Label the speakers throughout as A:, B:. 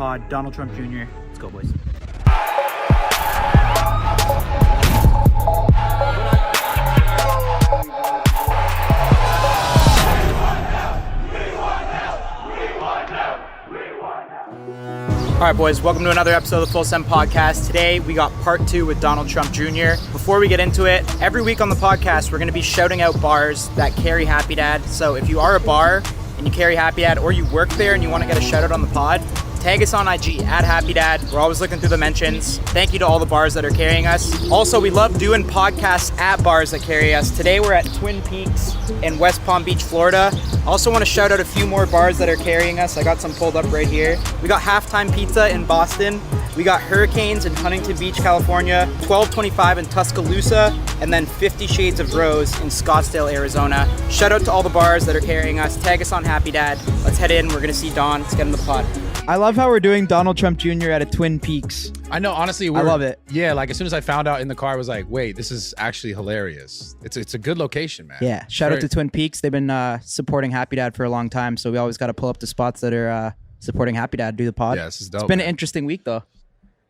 A: pod, Donald Trump Jr. Let's go, boys. All right, boys, welcome to another episode of the Full Send Podcast. Today, we got part 2 with Donald Trump Jr. Before we get into it, every week on the podcast, we're going to be shouting out bars that carry Happy Dad. So if you are a bar and you carry Happy Dad, or you work there and you want to get a shout out on the pod, tag us on IG at Happy Dad. We're always looking through the mentions. Thank you to all the bars that are carrying us. Also, we love doing podcasts at bars that carry us. Today, we're at Twin Peaks in West Palm Beach, Florida. Also want to shout out a few more bars that are carrying us. I got some pulled up right here. We got Halftime Pizza in Boston. We got Hurricanes in Huntington Beach, California. 1225 in Tuscaloosa. And then 50 Shades of Rose in Scottsdale, Arizona. Shout out to all the bars that are carrying us. Tag us on Happy Dad. Let's head in. We're going to see Don. Let's get in the pod. I love how we're doing Donald Trump Jr. at a Twin Peaks.
B: I know, honestly,
A: I love it.
B: Yeah, like as soon as I found out in the car, I was like, wait, this is actually hilarious. It's a good location, man.
A: Yeah, shout out to Twin Peaks. They've been supporting Happy Dad for a long time, so we always got to pull up the spots that are supporting Happy Dad, do the pod.
B: Yeah, this is dope.
A: It's been
B: man.
A: an interesting week, though.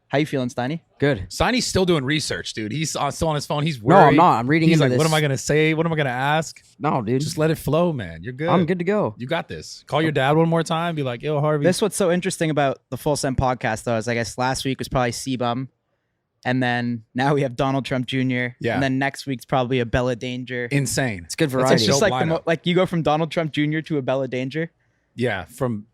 A: How you feeling, Steiny?
C: Good.
B: Steiny's still doing research, dude. He's still on his phone. He's
C: No,
B: worried.
C: I'm not. I'm reading
B: He's
C: into
B: like,
C: this.
B: what am I gonna say? What am I gonna ask?
C: No, dude.
B: Just let it flow, man. You're good.
C: I'm good to go.
B: You got this. Call your dad one more time. Be like, yo, Harvey.
A: This what's so interesting about the Full Send podcast, though, is I guess last week was probably C-Bum, and then now we have Donald Trump Jr.
B: Yeah.
A: And then next week's probably a Bella Danger.
B: Insane.
C: It's good
A: It's
C: variety.
A: just
B: dope
A: like
B: lineup.
A: like you go from Donald Trump Jr. to a Bella Danger.
B: Yeah. From.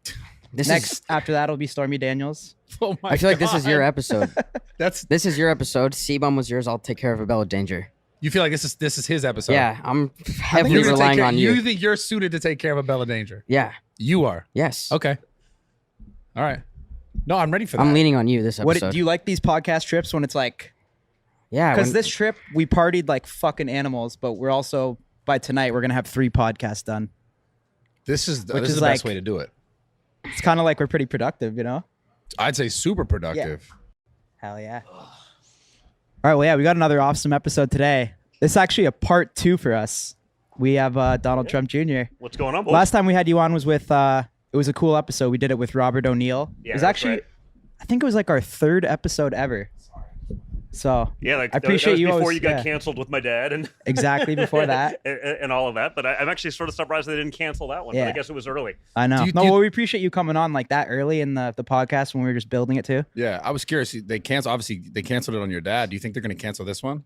A: Next after that will be Stormy Daniels.
B: Oh my.
C: I feel like this is your
B: God.
C: episode.
B: That's.
C: This is your episode. C-Bum was yours. I'll take care of Abella Danger.
B: You feel like this is his episode.
C: Yeah, I'm
B: You're
C: heavily
B: gonna take
C: relying
B: care-
C: on you.
B: You think you're suited to take care of a Bella Danger?
C: Yeah.
B: You are.
C: Yes.
B: Okay. All right. No, I'm ready for that.
C: I'm leaning on you this episode.
A: What do you like these podcast trips when it's like?
C: Yeah.
A: Because
C: when-
A: this trip we partied like fucking animals, but we're also by tonight we're gonna have 3 podcasts done.
B: This is the
A: is
B: best
A: like-
B: way to do it.
A: It's kind of like we're pretty productive, you know?
B: I'd say super productive.
A: Hell yeah. All right, well, yeah, we got another awesome episode today. This is actually a part 2 for us. We have Donald Trump Jr.
D: What's going on, boys?
A: Last time we had you on was with, it was a cool episode. We did it with Robert O'Neill.
D: Yeah,
A: it was
D: that's
A: actually,
D: right.
A: I think it was like our 3rd episode ever. So
D: Yeah, like
A: I appreciate
D: that was
A: you
D: before
A: always-
D: you got
A: yeah.
D: canceled with my dad and
A: exactly before that.
D: and all of that. But I'm actually sort of surprised they didn't cancel that one.
A: Yeah.
D: But I guess it was early.
A: I know.
B: Do you-
A: No,
B: do you-
A: well, we appreciate you coming on like that early in the podcast when we were just building it too.
B: Yeah, I was curious. They canceled it on your dad. Do you think they're going to cancel this one?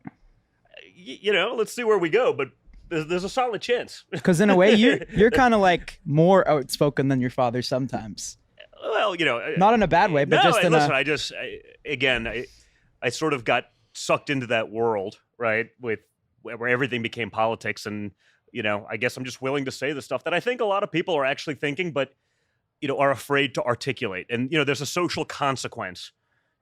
D: You know, let's see where we go. But there's a solid chance.
A: Because in a way, you're kind of like more outspoken than your father sometimes.
D: Well, you know,
A: Not in a bad way, but
D: no,
A: just in
D: listen.
A: a...
D: I sort of got sucked into that world, right? With where everything became politics, and you know, I guess I'm just willing to say the stuff that I think a lot of people are actually thinking, but you know, are afraid to articulate. And you know, there's a social consequence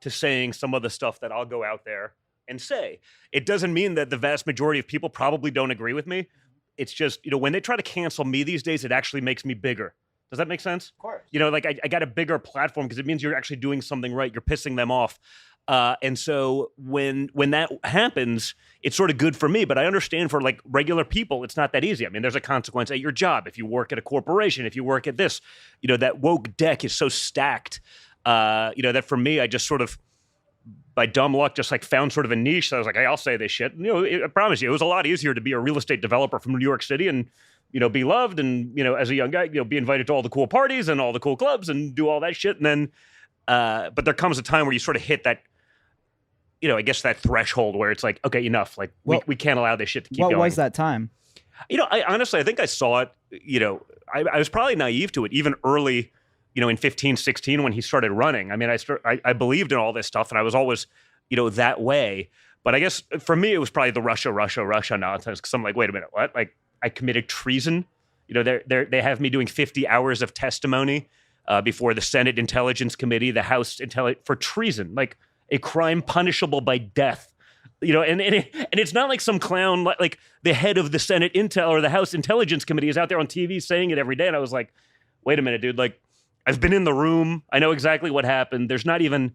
D: to saying some of the stuff that I'll go out there and say. It doesn't mean that the vast majority of people probably don't agree with me. It's just, you know, when they try to cancel me these days, it actually makes me bigger. Does that make sense?
A: Of course.
D: You know, like I got a bigger platform because it means you're actually doing something right. You're pissing them off. And so when that happens, it's sort of good for me. But I understand for like regular people, it's not that easy. I mean, there's a consequence at your job. If you work at a corporation, if you work at this, you know, that woke deck is so stacked, you know, that for me, I just sort of, by dumb luck, just like found sort of a niche. So I was like, hey, I'll say this shit. And, you know, I promise you, it was a lot easier to be a real estate developer from New York City and, you know, be loved and, you know, as a young guy, you know, be invited to all the cool parties and all the cool clubs and do all that shit. And then, but there comes a time where you sort of hit that, you know, I guess that threshold where it's like, okay, enough. Like we can't allow this shit to keep
A: What
D: going.
A: was that time?
D: You know, I honestly, I think I saw it, you know, I was probably naive to it even early, you know, in 15, 16 when he started running. I mean, I believed in all this stuff and I was always, you know, that way. But I guess for me, it was probably the Russia nonsense because I'm like, wait a minute, what? Like I committed treason. You know, they have me doing 50 hours of testimony before the Senate Intelligence Committee, the House for treason, like a crime punishable by death. You know, and it's not like some clown like the head of the Senate Intel or the House Intelligence Committee is out there on TV saying it every day. And I was like, wait a minute, dude. Like, I've been in the room. I know exactly what happened. There's not even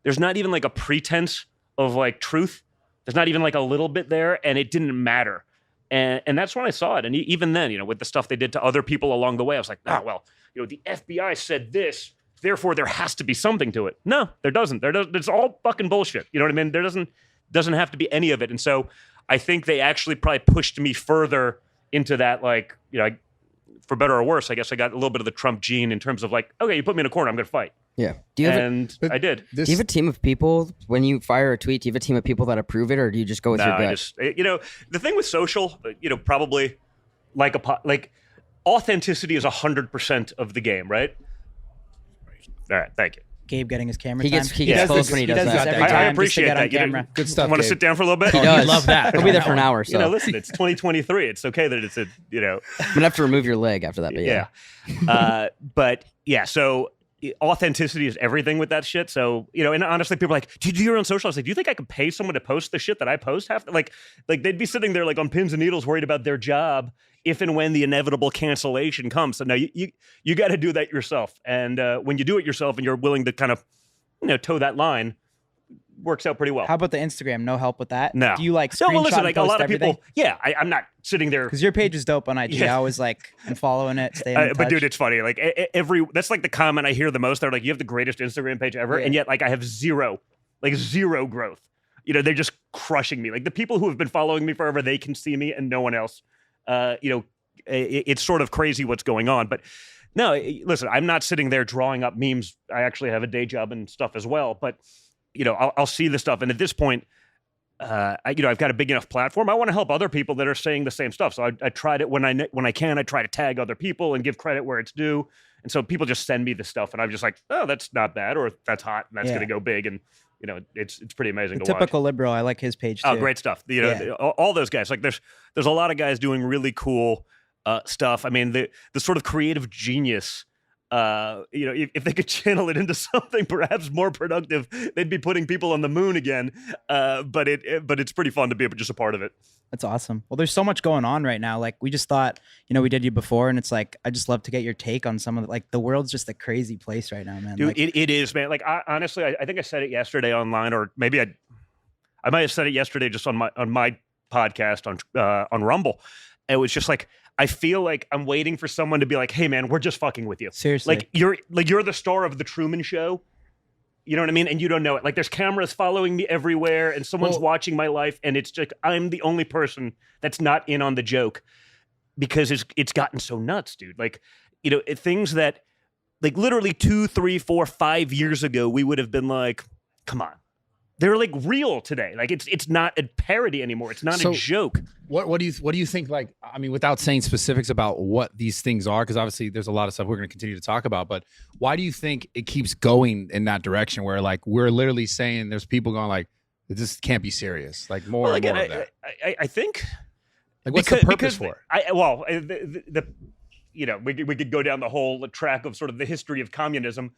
D: like a pretense of like truth. There's not even like a little bit there, and it didn't matter. And that's when I saw it. And even then, you know, with the stuff they did to other people along the way, I was like, oh, well, you know, the FBI said this, therefore there has to be something to it. No, there doesn't. It's all fucking bullshit. You know what I mean? There doesn't have to be any of it. And so I think they actually probably pushed me further into that, like, you know, for better or worse, I guess I got a little bit of the Trump gene in terms of like, okay, you put me in a corner, I'm going to fight.
C: Yeah.
D: I did.
C: Do you have a team of people when you fire a tweet? Do you have a team of people that approve it, or do you just go with your gut?
D: You know, the thing with social, you know, probably like authenticity is 100% of the game, right? All right, thank you.
A: Gabe getting his camera
C: He
A: time.
C: gets close when he does
A: this
C: that.
A: every
D: I
A: time
D: appreciate
A: just to
D: that.
A: get on camera.
B: Good stuff.
D: Want to
B: Gabe.
D: sit down for a little bit?
C: He does.
B: love that.
C: He'll be there for an hour. So
D: You know, listen, it's 2023. It's okay that it's a, you know,
C: I'm gonna have to remove your leg after that. But yeah.
D: But yeah, so authenticity is everything with that shit. So, you know, and honestly, people are like, do you do your own social? I was like, do you think I could pay someone to post the shit that I post? Like they'd be sitting there like on pins and needles worried about their job if and when the inevitable cancellation comes. So no, you got to do that yourself. And when you do it yourself and you're willing to kind of, you know, toe that line, works out pretty well.
A: How about the Instagram? No help with that?
D: No.
A: Do you like screenshot
D: No, well, listen, like a
A: and post
D: lot of
A: everything?
D: people, yeah, I'm not sitting there.
A: Because your page is dope on IG.
D: Yeah.
A: I always like and following it, staying in touch.
D: But dude, it's funny. Like that's like the comment I hear the most. They're like, you have the greatest Instagram page ever.
A: Yeah.
D: And yet like I have zero growth. You know, they're just crushing me. Like the people who have been following me forever, they can see me and no one else. You know, it's sort of crazy what's going on. But no, listen, I'm not sitting there drawing up memes. I actually have a day job and stuff as well. But, you know, I'll see the stuff. And at this point, I've got a big enough platform. I want to help other people that are saying the same stuff. So I tried it when I can. I try to tag other people and give credit where it's due. And so people just send me the stuff, and I'm just like, oh, that's not bad, or that's hot, and that's going to go big. And you know, it's pretty amazing to watch.
A: Typical liberal. I like his page too.
D: Oh, great stuff. You know, all those guys. Like there's a lot of guys doing really cool stuff. I mean, the sort of creative genius. You know, if they could channel it into something perhaps more productive, they'd be putting people on the moon again. But it's pretty fun to be just a part of it.
A: That's awesome. Well, there's so much going on right now. Like we just thought, you know, we did you before, and it's like I just love to get your take on some of the, like the world's just a crazy place right now, man.
D: Dude,
A: like,
D: it is, man. Like honestly, I think I said it yesterday online, or maybe I might have said it yesterday just on my podcast on Rumble. It was just like, I feel like I'm waiting for someone to be like, hey man, we're just fucking with you.
A: Seriously.
D: You're the star of the Truman Show. You know what I mean? And you don't know it. Like there's cameras following me everywhere and someone's watching my life. And it's just, I'm the only person that's not in on the joke because it's gotten so nuts, dude. Like, you know, things that like literally 2, 3, 4, 5 years ago, we would have been like, come on. They're like real today. Like it's not a parody anymore. It's not a joke.
B: What do you think? Like, I mean, without saying specifics about what these things are, because obviously there's a lot of stuff we're going to continue to talk about. But why do you think it keeps going in that direction? Where like we're literally saying there's people going like, this can't be serious. Like more and more of that.
D: I think.
B: Like what's the purpose for
D: it? You know, we could go down the whole track of sort of the history of communism.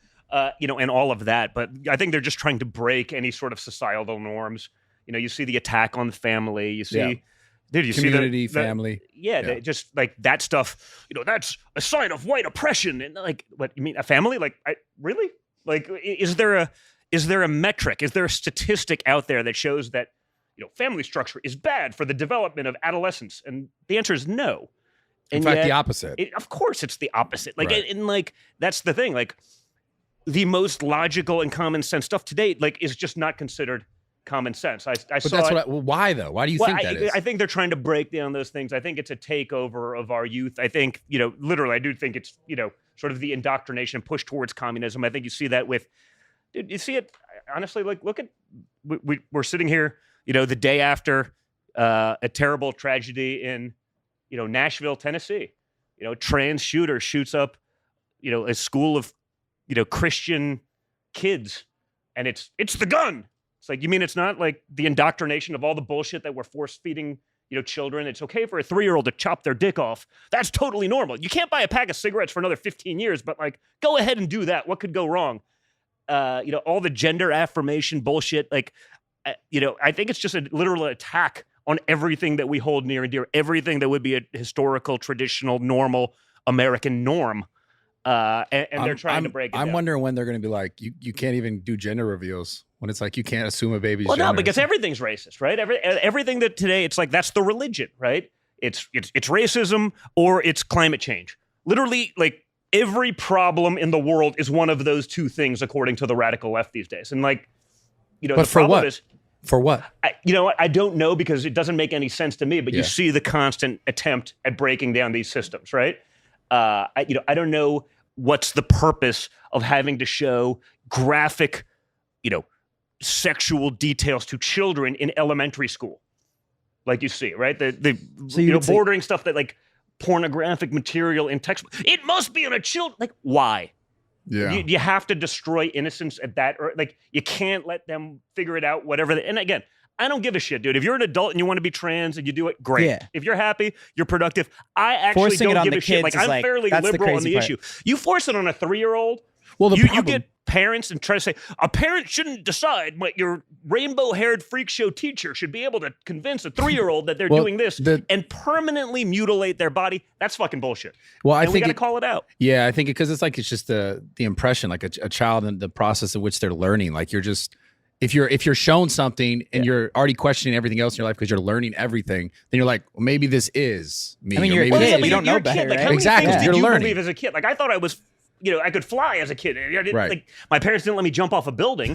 D: You know, and all of that. But I think they're just trying to break any sort of societal norms. You know, you see the attack on the family. You see, dude, you
B: community,
D: see the
B: family.
D: They just like that stuff. You know, that's a sign of white oppression. And like, what you mean, a family? Like, really? Like, is there a metric? Is there a statistic out there that shows that, you know, family structure is bad for the development of adolescence? And the answer is no.
B: In fact, the opposite.
D: Of course, it's the opposite. Like,
B: Right.
D: and like that's the thing. Like, the most logical and common sense stuff to date, like, is just not considered common sense.
B: Why though? Why do you think that is?
D: I think they're trying to break down those things. I think it's a takeover of our youth. I think, you know, literally, I do think it's, you know, sort of the indoctrination push towards communism. I think you see that with, dude, you see it, honestly, like, look at, we're sitting here, you know, the day after a terrible tragedy in, you know, Nashville, Tennessee. You know, trans shooter shoots up, you know, a school of, you know, Christian kids, and it's the gun. It's like, you mean it's not like the indoctrination of all the bullshit that we're force feeding, you know, children? It's okay for a 3-year-old to chop their dick off. That's totally normal. You can't buy a pack of cigarettes for another 15 years, but like, go ahead and do that. What could go wrong? You know, all the gender affirmation bullshit. Like, you know, I think it's just a literal attack on everything that we hold near and dear, everything that would be a historical, traditional, normal American norm. And they're trying to break it down.
B: I'm wondering when they're going to be like, you can't even do gender reveals when it's like you can't assume a baby's gender.
D: No, because everything's racist, right? Everything that today, it's like that's the religion, right? It's racism or it's climate change. Literally, like every problem in the world is one of those two things, according to the radical left these days. And like,
B: But
D: the
B: for
D: problem
B: what?
D: is,
B: For what?
D: I don't know because it doesn't make any sense to me. But you see the constant attempt at breaking down these systems, right? I don't know what's the purpose of having to show graphic, sexual details to children in elementary school, like you see, right? The bordering stuff that like pornographic material in textbook. It must be on a child. Like, why?
B: Yeah.
D: You have to destroy innocence at that, or like you can't let them figure it out. Whatever. And again, I don't give a shit, dude. If you're an adult and you want to be trans and you do it, great.
E: Yeah.
D: If you're happy, you're productive. I actually
E: Forcing it
D: don't
E: on
D: give
E: the
D: a shit.
E: kids
D: Like
E: is
D: I'm
E: like-
D: fairly
E: that's the
D: liberal on
E: crazy
D: the
E: part.
D: issue. You force it on a 3-year-old.
B: Well,
D: You get parents and try to say a parent shouldn't decide what your rainbow-haired freak show teacher should be able to convince a 3-year-old that they're doing this and permanently mutilate their body. That's fucking bullshit.
B: Well, I
D: And we
B: think
D: got to call it out.
B: Yeah, I think because it's just the impression, like a child and the process of which they're learning. Like you're just if you're shown something and you're already questioning everything else in your life because you're learning everything, then you're like, well, maybe this is me.
E: I mean,
B: or
E: you're a
B: maybe
E: kid,
B: this
E: you
B: isn't.
E: don't know
D: You're a
E: better,
D: kid. Like,
E: right?
D: how many
B: Exactly,
D: things
B: you're
D: did you
B: learning.
D: believe as a kid? Like I thought I was, I could fly as a kid.
B: Right.
D: Like my parents didn't let me jump off a building.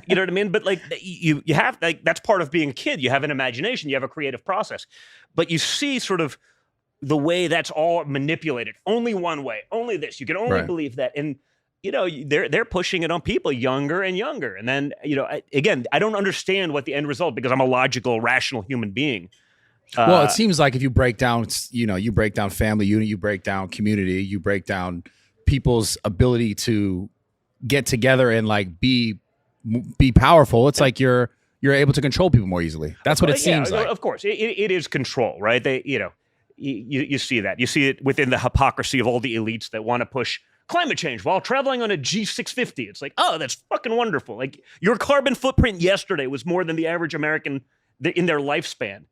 D: You know what I mean? But like you have like that's part of being a kid. You have an imagination. You have a creative process. But you see sort of the way that's all manipulated. Only one way. Only this. You can only
B: Right.
D: believe that. And they're pushing it on people younger and younger. And then again, I don't understand what the end result because I'm a logical, rational human being.
B: Well, it seems like if you break down, you break down family unit, you break down community, you break down people's ability to get together and like be powerful. It's like you're able to control people more easily. That's what it seems like.
D: Of course, it is control, right? You see that. You see it within the hypocrisy of all the elites that want to push climate change while traveling on a G650. It's like, oh, that's fucking wonderful. Like your carbon footprint yesterday was more than the average American in their lifespan.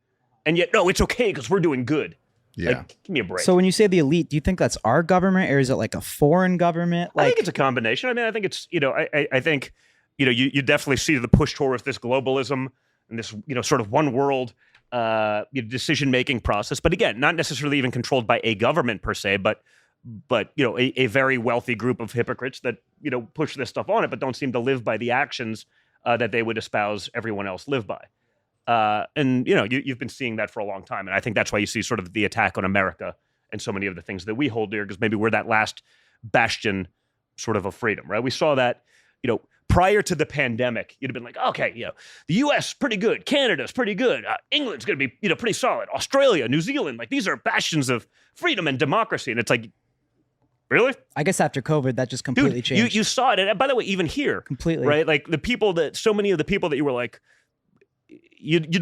D: And yet, no, it's okay because we're doing good.
B: Yeah.
D: Like, give me a break.
E: So when you say the elite, do you think that's our government or is it like a foreign government?
D: I
E: Like,
D: think it's a combination. I mean, I think it's, I think, you definitely see the push towards this globalism and this, sort of one world decision-making process. But again, not necessarily even controlled by a government per se, but a very wealthy group of hypocrites that, push this stuff on it, but don't seem to live by the actions that they would espouse everyone else live by. And you've been seeing that for a long time. And I think that's why you see sort of the attack on America and so many of the things that we hold dear, because maybe we're that last bastion sort of freedom, right? We saw that, prior to the pandemic, you'd have been like, okay, the U.S. pretty good. Canada's pretty good. England's going to be, pretty solid. Australia, New Zealand, like these are bastions of freedom and democracy. And it's like, really?
E: I guess after COVID, that just completely
D: Dude,
E: changed.
D: you saw it. And by the way, even here,
E: Completely.
D: right? Like so many of the people that you were like, you'd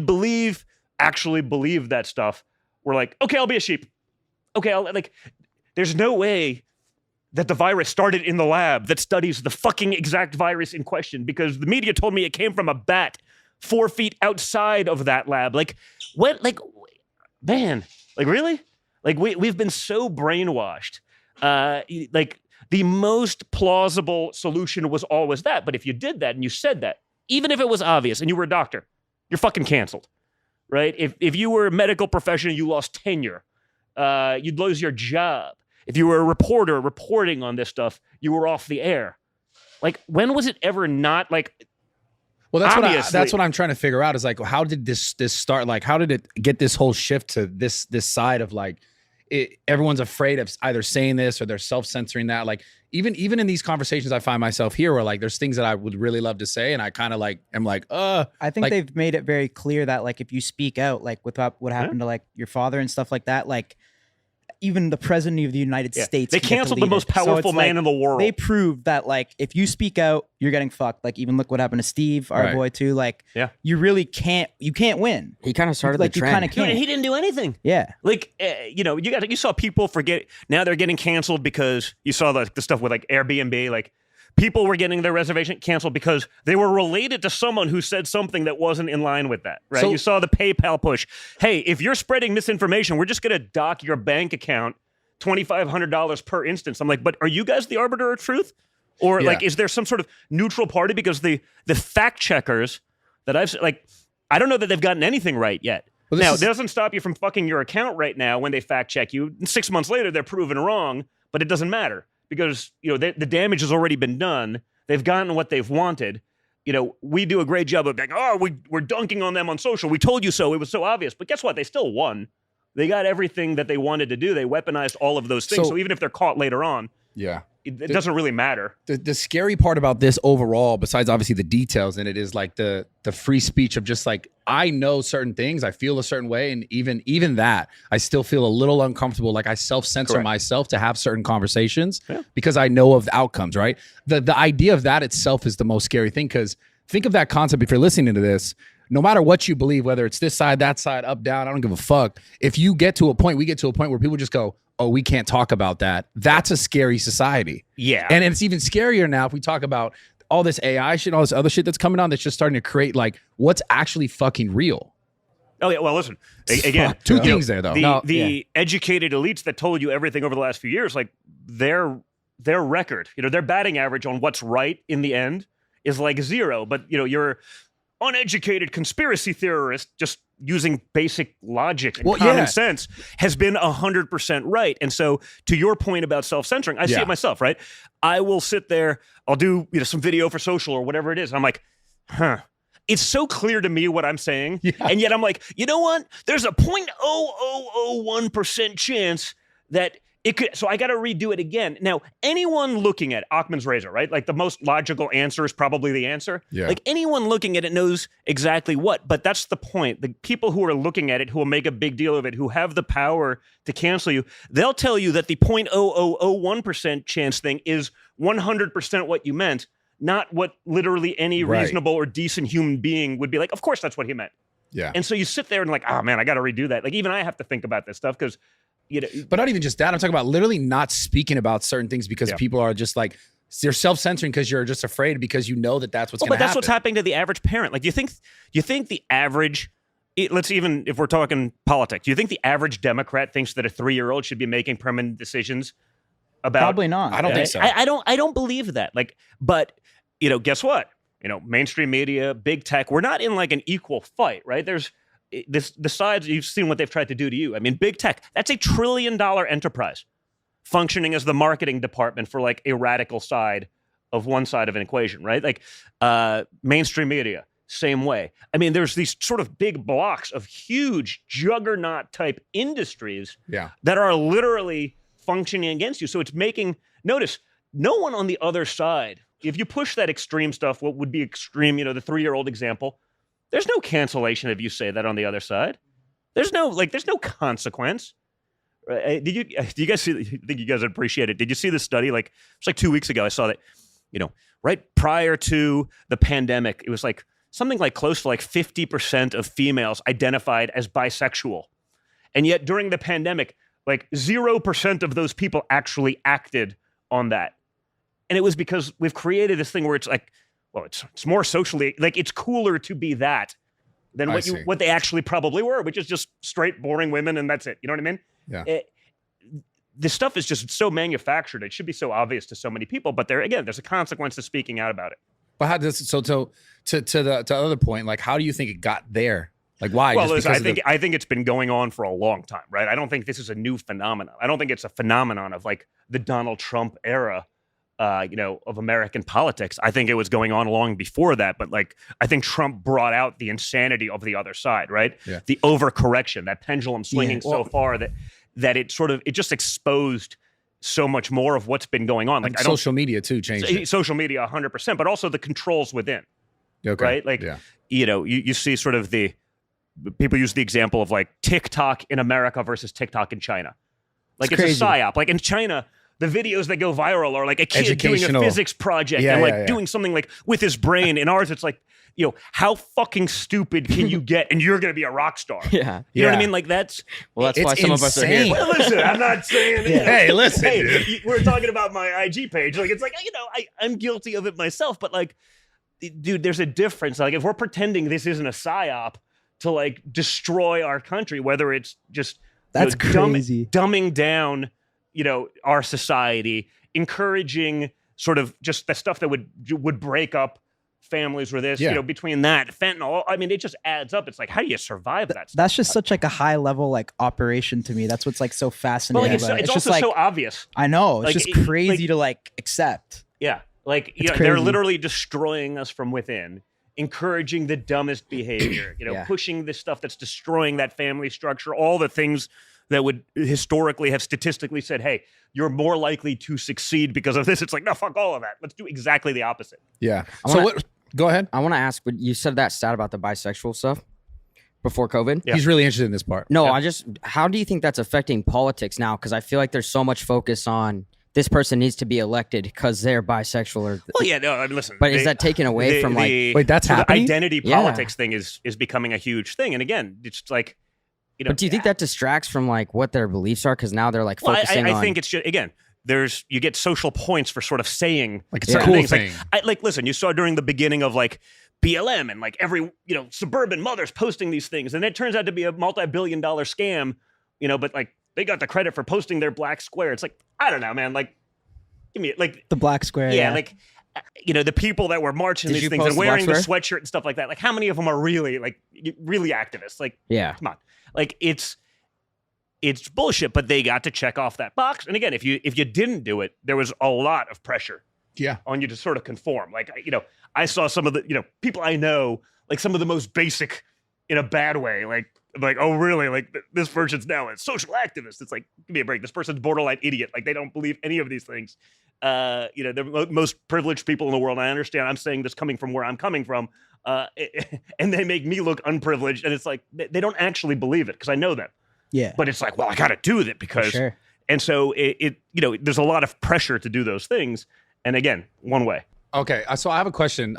D: actually believe that stuff were like, okay, I'll be a sheep. Okay, there's no way that the virus started in the lab that studies the fucking exact virus in question because the media told me it came from a bat 4 feet outside of that lab. Like, what? Like, man, like, really? Like, we've been so brainwashed. Like, the most plausible solution was always that. But if you did that and you said that, even if it was obvious and you were a doctor, you're fucking canceled, right? If you were a medical professional, you lost tenure. You'd lose your job. If you were a reporter reporting on this stuff, you were off the air. Like, when was it ever not like?
B: Well,
D: Obviously.
B: that's what I'm trying to figure out is like, how did this start? Like, how did it get this whole shift to this side of like, everyone's afraid of either saying this or they're self-censoring that. Like, even in these conversations, I find myself here where like, there's things that I would really love to say. And I kind of like, am like,
E: I think
B: like-
E: they've made it very clear that like if you speak out, like with what happened to like your father and stuff like that, like even the president of the United States,
D: they
E: can get
D: canceled the most
E: deleted. So
D: powerful
E: it's
D: man
E: like,
D: in the world.
E: They proved that like if you speak out, you're getting fucked. Like even look what happened to Steve, our
B: Right.
E: boy too. Like
D: Yeah.
E: you really can't win.
C: He kind of started
E: Like
C: the
E: you
C: trend.
E: kind of
D: Dude,
E: can't.
D: he didn't do anything.
E: Yeah.
D: Like, you saw people forget. Now they're getting canceled because you saw the stuff with like Airbnb. Like, people were getting their reservation canceled because they were related to someone who said something that wasn't in line with that, right?
B: So-
D: You saw the PayPal push. Hey, if you're spreading misinformation, we're just going to dock your bank account $2,500 per instance. I'm like, but are you guys the arbiter of truth? Or
B: Yeah.
D: like, is there some sort of neutral party? Because the fact checkers that I don't know that they've gotten anything right yet.
B: Well, this
D: Now,
B: is-
D: it doesn't stop you from fucking your account right now when they fact check you. 6 months later, they're proven wrong, but it doesn't matter because the damage has already been done. They've gotten what they've wanted. We do a great job of like, oh, we're dunking on them on social. We told you so. It was so obvious. But guess what? They still won. They got everything that they wanted to do. They weaponized all of those things. So even if they're caught later on, it doesn't really matter.
B: The scary part about this overall, besides obviously the details in it, is like the free speech of just like, I know certain things, I feel a certain way, and even that, I still feel a little uncomfortable. Like I self-censor myself to have certain conversations because I know of the outcomes, right? The idea of that itself is the most scary thing, because think of that concept if you're listening to this. No matter what you believe, whether it's this side, that side, up, down, I don't give a fuck. If you get to a point, we get to a point where people just go, oh, we can't talk about that. That's a scary society.
D: Yeah.
B: And it's even scarier now if we talk about all this AI shit, all this other shit that's coming on that's just starting to create like what's actually fucking real.
D: Oh, yeah. Well, listen, again,
B: two things there, though.
D: The educated elites that told you everything over the last few years, like their record, their batting average on what's right in the end is like 0. But, you're uneducated conspiracy theorist just using basic logic and common sense has been 100% right. And so to your point about self-censoring, I see it myself, right? I will sit there, I'll do some video for social or whatever it is. And I'm like, it's so clear to me what I'm saying. Yeah. And yet I'm like, you know what? There's a 0.0001% chance that it could, so I got to redo it again. Now, anyone looking at Occam's razor, right? Like the most logical answer is probably the answer.
B: Yeah.
D: Like anyone looking at it knows exactly what, but that's the point. The people who are looking at it, who will make a big deal of it, who have the power to cancel you, they'll tell you that the 0.0001% chance thing is 100% what you meant, not what literally any reasonable or decent human being would be like. Of course, that's what he meant.
B: Yeah.
D: And so you sit there and like, oh man, I got to redo that. Like even I have to think about this stuff because
B: but not even just that. I'm talking about literally not speaking about certain things because people are just like, you're self-censoring because you're just afraid because you know that that's what's going to happen.
D: But that's what's happening to the average parent. Like, do you think the average, let's even, if we're talking politics, do you think the average Democrat thinks that a 3-year-old should be making permanent decisions about?
E: Probably not.
B: I don't think so.
D: I don't believe that. Like, but, guess what? Mainstream media, big tech, we're not in like an equal fight, right? There's the sides, you've seen what they've tried to do to you. I mean, big tech, that's $1 trillion enterprise functioning as the marketing department for like a radical side of one side of an equation, right? Like mainstream media, same way. I mean, there's these sort of big blocks of huge juggernaut type industries that are literally functioning against you. So it's notice, no one on the other side, if you push that extreme stuff, what would be extreme, the 3-year-old example, there's no cancellation if you say that on the other side. There's no consequence. Did you guys see? I think you guys would appreciate it. Did you see the study? Like it's like 2 weeks ago. I saw that. Right prior to the pandemic, it was like something like close to like 50% of females identified as bisexual, and yet during the pandemic, like 0% of those people actually acted on that, and it was because we've created this thing where it's like, well, it's more socially, like it's cooler to be that than what they actually probably were, which is just straight, boring women, and that's it. You know what I mean?
B: Yeah.
D: This stuff is just so manufactured. It should be so obvious to so many people, but there's a consequence to speaking out about it.
B: But how does to the other point? Like, how do you think it got there? Like, why?
D: Well, listen, I think it's been going on for a long time, right? I don't think this is a new phenomenon. I don't think it's a phenomenon of like the Donald Trump era. Of American politics. I think it was going on long before that, but like I think Trump brought out the insanity of the other side, right?
B: Yeah.
D: The overcorrection, that pendulum swinging so far that it just exposed so much more of what's been going on. Like
B: social media too changed it.
D: Social media 100%, but also the controls within.
B: Okay.
D: Right? Like you see sort of people use the example of like TikTok in America versus TikTok in China. Like it's a psyop. Like in China, the videos that go viral are like a kid doing a physics project and doing something like with his brain. In ours, it's like, how fucking stupid can you get and you're going to be a rock star?
C: Yeah.
D: You know what I mean? Like that's
C: why some of us are here.
D: Well, listen, I'm not saying
B: Hey, listen,
D: dude. We're talking about my IG page. Like, it's like, I'm guilty of it myself, but like, dude, there's a difference. Like if we're pretending this isn't a psyop to like destroy our country, whether it's just
E: that's crazy
D: dumbing down our society, encouraging sort of just the stuff that would break up families were this,
B: Yeah.
D: between that, fentanyl. I mean, it just adds up. It's like, how do you survive that stuff?
E: That's just such like a high level like operation to me. That's what's like so
D: Well,
E: fascinating.
D: like,
E: about it.
D: it's
E: just
D: also
E: like
D: so obvious.
E: I know it's
D: like,
E: just
D: it-
E: crazy
D: like-
E: to like accept.
D: Yeah. Like,
E: It's
D: they're
E: crazy.
D: literally destroying us from within, encouraging the dumbest behavior,
C: Yeah.
D: pushing the stuff that's destroying that family structure, all the things that would historically have statistically said, hey, you're more likely to succeed because of this. It's like, no, fuck all of that. Let's do exactly the opposite.
B: Yeah.
C: I
B: So
C: wanna-
B: what? Go ahead.
C: I want to ask, but you said that stat about the bisexual stuff before COVID.
D: Yeah.
B: He's really interested in this part.
C: No,
D: Yeah.
C: how do you think that's affecting politics now? Because I feel like there's so much focus on this person needs to be elected because they're bisexual. Or,
D: Well, yeah, no, I mean, listen.
C: but is that taken away from like?
B: Wait, that's
D: so the
B: happening?
D: identity
C: Yeah.
D: politics thing is becoming a huge thing. And again, it's like,
C: But do you think that distracts from like what their beliefs are? Because now they're like
D: well,
C: focusing
D: I
C: on.
D: think it's just, again, you get social points for sort of saying
B: Like it's
C: Yeah.
B: a cool
D: things.
B: thing.
D: Listen, you saw during the beginning of like BLM and like every, suburban mothers posting these things. And it turns out to be a multi-billion-dollar scam, but like they got the credit for posting their black square. It's like, I don't know, man. Like, give me like,
E: The black square.
D: yeah, like, the people that were marching
C: Did
D: these
C: you
D: things
C: post
D: and
C: the
D: wearing the
C: black
D: sweatshirt and stuff like that. Like, how many of them are really activists? Like,
C: yeah.
D: come on. Like, it's bullshit, but they got to check off that box. And again, if you didn't do it, there was a lot of pressure
B: Yeah.
D: on you to sort of conform. Like, I saw some of the, people I know, like some of the most basic in a bad way, like, oh, really? Like this person's now a social activist. It's like, give me a break. This person's borderline idiot. Like they don't believe any of these things. The most privileged people in the world. I understand. I'm saying this coming from where I'm coming from. And they make me look unprivileged. And it's like, they don't actually believe it because I know them.
E: yeah.
D: But it's like, well, I got to do that
E: For
D: because,
E: sure.
D: and so there's a lot of pressure to do those things. And again, one way.
B: Okay, so I have a question.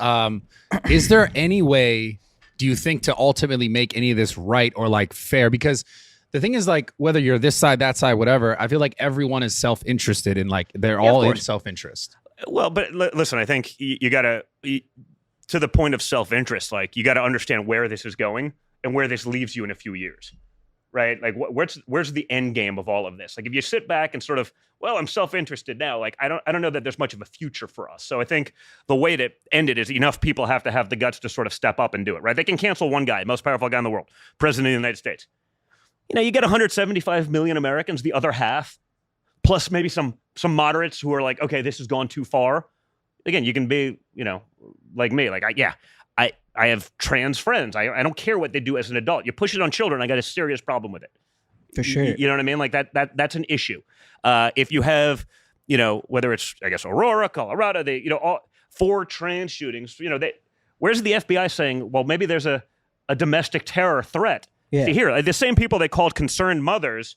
B: Is there any way, do you think, to ultimately make any of this right or like fair? Because the thing is, like, whether you're this side, that side, whatever, I feel like everyone is self-interested in, like, they're
D: Yeah, of
B: all in
D: course.
B: self-interest.
D: Well, but listen, I think you got to, to the point of self-interest, like you got to understand where this is going and where this leaves you in a few years, right? Like where's the end game of all of this? Like if you sit back and sort of, well, I'm self-interested now, like I don't know that there's much of a future for us. So I think the way to end it is enough people have to have the guts to sort of step up and do it, right? They can cancel one guy, most powerful guy in the world, president of the United States. You get 175 million Americans, the other half, plus maybe some moderates who are like, okay, this has gone too far. Again, you can be, like me, like I have trans friends. I don't care what they do as an adult. You push it on children, I got a serious problem with it.
E: For sure.
D: You know what I mean? Like that's an issue. If you have, whether it's, I guess, Aurora, Colorado, they, all 4 trans shootings, where's the FBI saying, well, maybe there's a domestic terror threat?
E: Yeah.
D: See here, like, the same people they called concerned mothers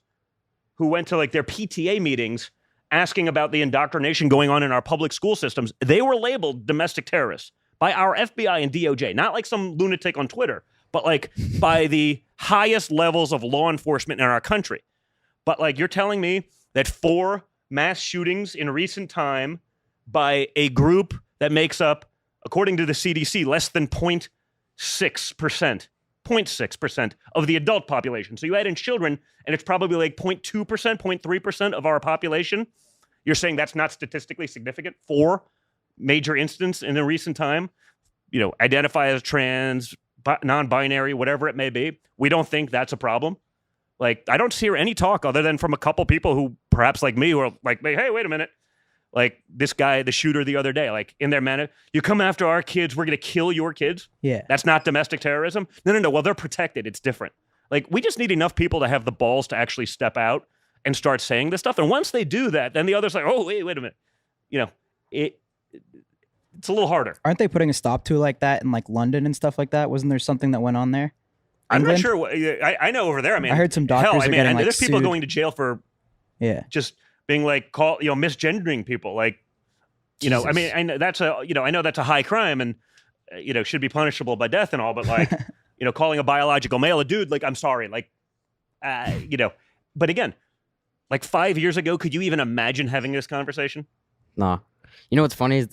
D: who went to like their PTA meetings asking about the indoctrination going on in our public school systems, they were labeled domestic terrorists by our FBI and DOJ, not like some lunatic on Twitter, but like by the highest levels of law enforcement in our country. But like you're telling me that 4 mass shootings in recent time by a group that makes up, according to the CDC, less than 0.6%. 0.6% of the adult population. So you add in children, and it's probably like 0.2%, 0.3% of our population. You're saying that's not statistically significant? 4 major incidents in a recent time, identify as trans, non-binary, whatever it may be. We don't think that's a problem. Like, I don't hear any talk other than from a couple people who, perhaps like me, who are like, hey, wait a minute. Like this guy, the shooter the other day, like in their manner, you come after our kids, we're going to kill your kids.
E: Yeah.
D: That's not domestic terrorism. No. Well, they're protected. It's different. Like we just need enough people to have the balls to actually step out and start saying this stuff. And once they do that, then the other's like, oh, wait a minute. It's a little harder.
E: Aren't they putting a stop to it like that in like London and stuff like that? Wasn't there something that went on there?
D: I'm not
E: England?
D: sure. I know over there. I mean,
E: I heard some doctors are getting, like,
D: there's people
E: sued.
D: going to jail for
E: Yeah.
D: just being like misgendering people. Like, I
C: Jesus.
D: mean, I know that's a high crime and should be punishable by death and all. But like, calling a biological male a dude, like, I'm sorry, like, But again, like 5 years ago, could you even imagine having this conversation?
C: Nah. You know what's funny? Is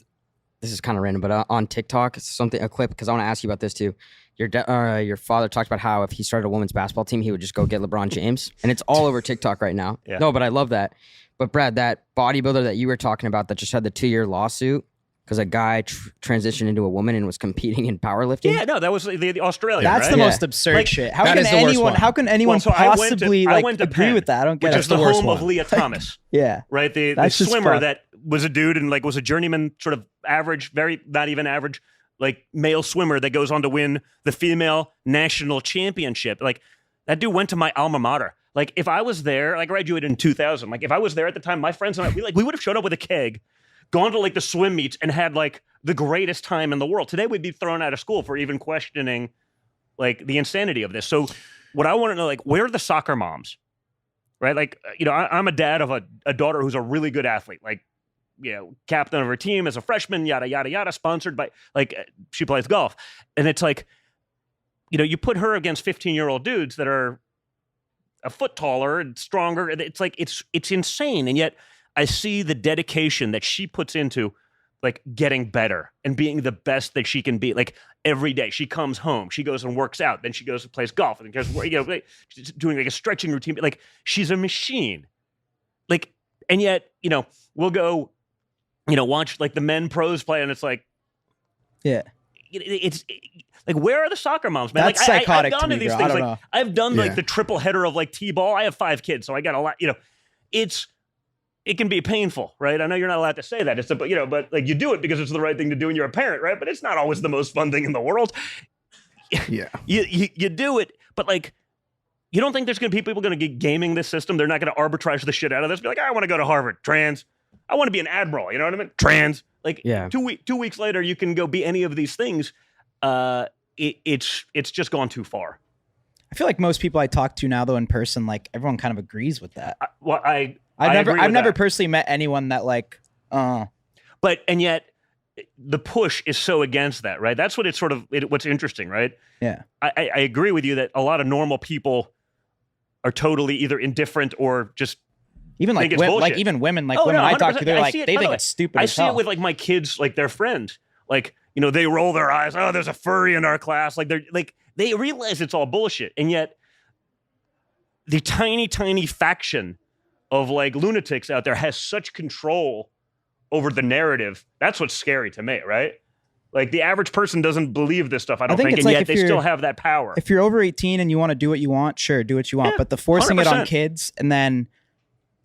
C: this is kind of random, but on TikTok, a clip, because I want to ask you about this too. Your father talked about how if he started a women's basketball team, he would just go get LeBron James, and it's all over TikTok right now.
D: Yeah.
C: No, but I love that. But Brad, that bodybuilder that you were talking about that just had the 2-year lawsuit, because a guy transitioned into a woman and was competing in powerlifting.
D: Yeah, no, that was the Australian.
E: That's
D: right?
E: the
C: Yeah.
E: most absurd
D: Like,
E: shit. How
B: that
E: can
B: is the worst
E: anyone?
B: one.
E: How can anyone
D: Well, so I went to-
E: possibly
D: I
E: like
D: went to
E: agree
D: Penn,
E: with that? I don't get
D: which
E: it.
D: is the
B: worst
D: home
B: one.
D: of Leah Thomas.
E: Yeah,
D: Right, the
E: That's just
D: swimmer
E: fucked.
D: that was a dude and like was a journeyman, sort of average, very not even average, like male swimmer that goes on to win the female national championship. Like that dude went to my alma mater. Like if I was there, like I graduated in 2000. Like if I was there at the time, my friends and I, we would have showed up with a keg, gone to like the swim meets, and had like the greatest time in the world. Today we'd be thrown out of school for even questioning like the insanity of this. So what I want to know, like, where are the soccer moms? Right? Like, I'm a dad of a daughter who's a really good athlete, like, captain of her team as a freshman, yada, yada, yada, sponsored by, like, she plays golf. And it's like, you put her against 15-year-old dudes that are a foot taller and stronger. And it's like, it's insane. And yet I see the dedication that she puts into, like, getting better and being the best that she can be. Like, every day she comes home, she goes and works out, then she goes and plays golf, and goes, she's doing like a stretching routine. Like, she's a machine. Like, and yet, we'll go, watch like the men pros play, and it's like,
E: yeah.
D: It's like, where are the soccer moms, man?
E: That's
D: like,
E: psychotic
D: I've gone
E: to
D: to
E: me,
D: these
E: bro. I
D: things.
E: don't
D: Like,
E: know.
D: I've done
B: Yeah.
D: like the triple header of like T-ball. I have 5 kids, so I got a lot. It can be painful, right? I know you're not allowed to say that. It's but like you do it because it's the right thing to do, and you're a parent, right? But it's not always the most fun thing in the world.
B: Yeah.
D: You do it, but like, you don't think there's going to be people going to get gaming this system? They're not going to arbitrage the shit out of this. Be like, I want to go to Harvard. Trans. I want to be an admiral. You know what I mean? Trans. Like,
C: Yeah.
D: 2 weeks later, you can go be any of these things. It's just gone too far.
E: I feel like most people I talk to now, though, in person, like everyone kind of agrees with that.
D: I've
E: I've never personally met anyone that like,
D: and yet the push is so against that, right? That's what it's sort of what's interesting, right?
E: yeah.
D: I agree with you that a lot of normal people are totally either indifferent or just
E: Even like,
D: think it's bullshit.
E: like even women, like
D: Oh,
E: women
D: no,
E: I talk
D: 100%.
E: to, they're
D: I
E: like,
D: see it,
E: they
D: by the
E: think
D: way,
E: it's stupid.
D: I
E: as
D: see
E: hell.
D: it with like my kids, like their friends, like, they roll their eyes. Oh, there's a furry in our class. Like they realize it's all bullshit. And yet the tiny, tiny faction of like lunatics out there has such control over the narrative. That's what's scary to me, right? Like the average person doesn't believe this stuff, I don't
E: think
D: think,
E: it's
D: and
E: like
D: yet
E: if
D: they
E: you're-
D: still have that power.
E: If you're over 18 and you want to do what you want, sure, do what you want.
D: Yeah,
E: But the forcing it on
D: 100%.
E: kids and then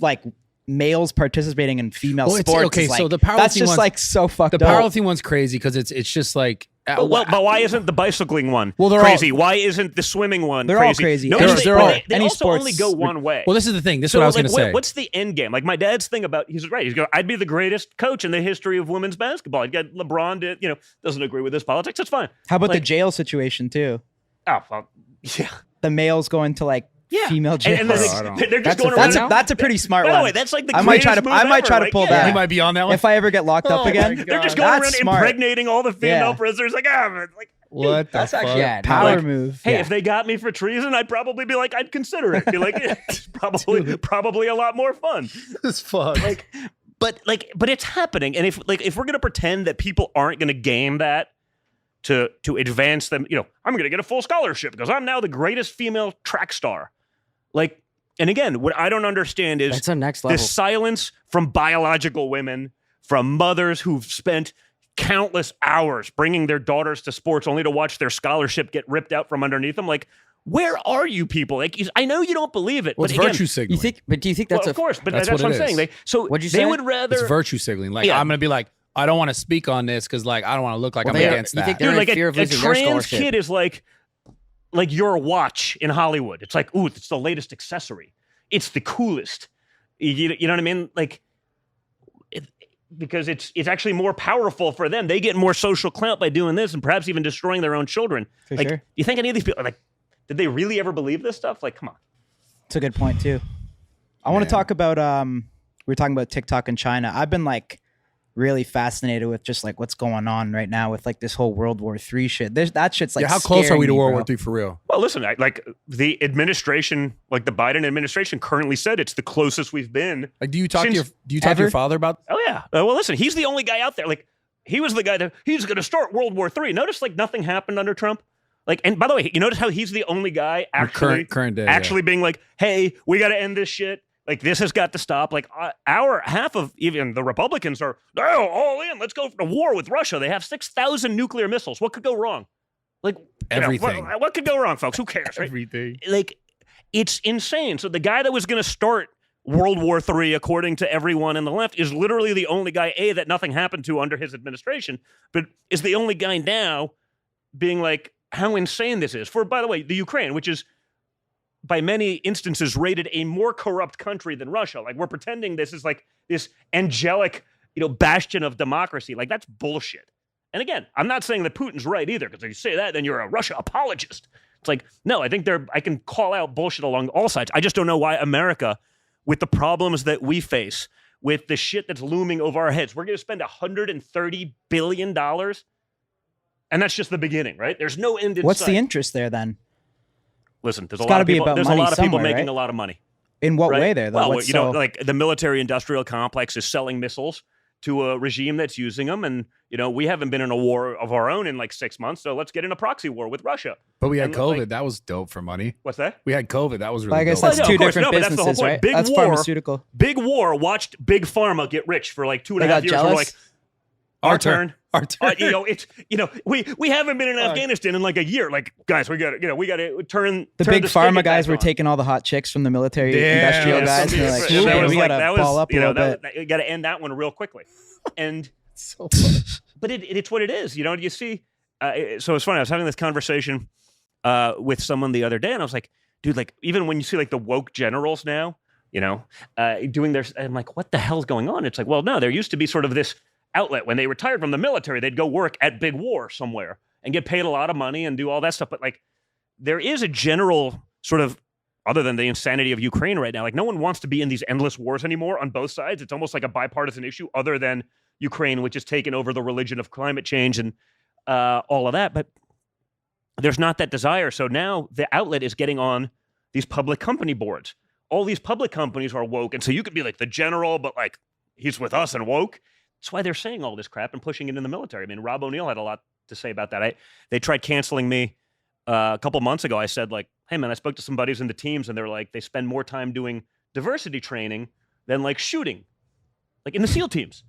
E: like males participating in female
B: Well, it's-
E: sports,
B: okay,
E: is, like,
B: so the
E: that's
B: powerlifting
E: just
B: one's-
E: like so fucked
B: The
E: up.
B: powerlifting one's crazy because it's just like
D: But why isn't the bicycling one
B: Well, they're all-
D: crazy? Why isn't the swimming one
E: They're all
D: crazy?
E: crazy.
D: No,
B: They're-
D: they,
B: they're all-
D: they
E: any
D: also only
E: sports-
D: go one way.
B: Well, this is the thing. This is
D: So,
B: what I was
D: like,
B: going to say.
D: what's the end game? Like my dad's thing about, he's right. He's going, I'd be the greatest coach in the history of women's basketball. I'd get LeBron to, doesn't agree with his politics. That's fine.
E: How about the
D: like-
E: jail situation too?
D: Oh, well, yeah.
E: The males going to like
D: Yeah.
E: female jail.
D: And then
B: Bro, I don't-
D: they're just
C: That's
D: going
C: a-
D: around.
E: that's a pretty smart
D: By the
E: one.
D: way, that's like the
E: I might try
D: greatest
E: to-
D: move
E: I might
D: ever.
E: try to
D: Like,
E: pull
D: yeah.
E: that.
B: He might be on that one.
E: If I ever get locked up
B: Oh
E: again,
B: my
D: They're just
B: God.
D: going
E: That's
D: around
E: smart.
D: impregnating all the female
E: Yeah.
D: prisoners. Like, like,
B: What the
E: That's
B: fuck?
E: actually
C: Yeah,
E: a power
D: like,
E: move.
D: hey,
E: Yeah.
D: if they got me for treason, I'd probably be like, I'd consider it. Be like, yeah, it's probably a lot more fun.
B: This fuck.
D: But it's happening. And if we're gonna pretend that people aren't gonna game that to advance them, I'm gonna get a full scholarship because I'm now the greatest female track star. Like, and again, what I don't understand is
C: That's a next
D: the
C: level.
D: silence from biological women, from mothers who've spent countless hours bringing their daughters to sports only to watch their scholarship get ripped out from underneath them. Like, where are you people? Like, I know you don't believe it,
B: Well,
D: but
B: it's
D: again,
B: virtue signaling.
C: Do you think
D: well,
C: that's
D: of course, but
B: that's
D: that's,
B: what
D: what I'm
B: it
D: saying.
B: is.
C: What'd you
D: They
C: say?
D: would rather.
B: It's virtue signaling. Like
D: Yeah.
B: I'm gonna be like, I don't want to speak on this because like I don't want to look like
C: Well,
B: I'm
C: they-
B: against
C: you
B: that.
C: think they're
D: Dude,
C: in
D: like
C: fear
D: a
C: of losing their
D: trans
C: scholarship.
D: kid is like your watch in Hollywood. It's like, ooh, it's the latest accessory. It's the coolest. You know what I mean? Like, because it's actually more powerful for them. They get more social clout by doing this, and perhaps even destroying their own children.
E: For
D: like,
E: sure.
D: do you think any of these people like? Did they really ever believe this stuff? Like, come on.
E: It's a good point too. I want to talk about we were talking about TikTok in China. I've been like really fascinated with just like what's going on right now with like this whole World War III shit. That shit's like
B: yeah, how close are
E: scaring
B: we to
E: me,
B: World
E: bro.
B: War III for real?
D: Well, listen, the administration, like the Biden administration, currently said it's the closest we've been.
B: Like, do you talk to
D: Since
B: your
E: ever?
B: father about?
D: Oh yeah. Well, listen, he's the only guy out there. Like, he was the guy that he's going to start World War III. Notice like nothing happened under Trump. Like, and by the way, you notice how he's the only guy actually
B: current day,
D: actually being like, hey, we got to end this shit. Like, this has got to stop. Like, our half of even the Republicans are, oh, all in. Let's go to war with Russia. They have 6,000 nuclear missiles. What could go wrong? Like,
B: Everything.
D: What could go wrong, folks? Who cares? Right?
B: Everything.
D: Like, it's insane. So the guy that was going to start World War III, according to everyone in the left, is literally the only guy, A, that nothing happened to under his administration, but is the only guy now being like, how insane this is. For, by the way, the Ukraine, which is by many instances rated a more corrupt country than Russia. Like, we're pretending this is like this angelic, bastion of democracy. Like, that's bullshit. And again, I'm not saying that Putin's right either, because if you say that, then you're a Russia apologist. It's like, no, I think I can call out bullshit along all sides. I just don't know why America, with the problems that we face, with the shit that's looming over our heads, we're going to spend $130 billion. And that's just the beginning, right? There's no end in
E: What's
D: sight.
E: the interest there then?
D: Listen, there's
E: It's
D: a
E: gotta
D: lot of
E: be
D: people,
E: about
D: there's a
E: money
D: lot of people
E: somewhere,
D: making
E: right?
D: a lot of money.
E: In what
D: Right?
E: way there, though?
D: Well,
E: What's so-
D: like the military-industrial complex is selling missiles to a regime that's using them, and we haven't been in a war of our own in like 6 months, so let's get in a proxy war with Russia.
B: But we had
D: And,
B: COVID.
D: like-
B: that was dope for money.
D: What's that?
B: We had COVID. That was really
E: I guess
B: dope.
E: that's
D: Well,
E: two
D: of course,
E: different
D: no, but that's the whole
E: businesses,
D: point.
E: right?
D: Big
E: That's
D: war.
E: pharmaceutical.
D: Big War watched Big Pharma get rich for like 2.5
E: They got
D: years.
E: jealous?
D: We're like, our turn.
B: Our turn.
D: We haven't been in Afghanistan in like a year. Like, guys, we got to turn
E: The
D: turn
E: big
D: spigot
E: pharma guys
D: back
E: were
D: on.
E: taking all the hot chicks from the military
B: Yeah,
E: industrial
B: yeah,
E: guys. And they're like,
D: That
E: "Shit,
D: was
E: we
D: like-
E: gotta
D: that was,
E: ball up a little bit.
D: you got to end that one real quickly. And
B: So funny.
D: but it's what it is. You see. So it's funny. I was having this conversation with someone the other day, and I was like, dude, like, even when you see like the woke generals now, doing their, I'm like, what the hell's going on? It's like, well, no, there used to be sort of this outlet when they retired from the military, they'd go work at Big War somewhere and get paid a lot of money and do all that stuff. But like, there is a general sort of, other than the insanity of Ukraine right now, like, no one wants to be in these endless wars anymore on both sides. It's almost like a bipartisan issue, other than Ukraine, which has taken over the religion of climate change and all of that. But there's not that desire. So now the outlet is getting on these public company boards. All these public companies are woke. And so you could be like the general, but like, he's with us and woke. That's why they're saying all this crap and pushing it in the military. I mean, Rob O'Neill had a lot to say about that. They tried canceling me a couple months ago. I said, like, hey, man, I spoke to some buddies in the teams, and they're like, they spend more time doing diversity training than like shooting, like in the SEAL teams.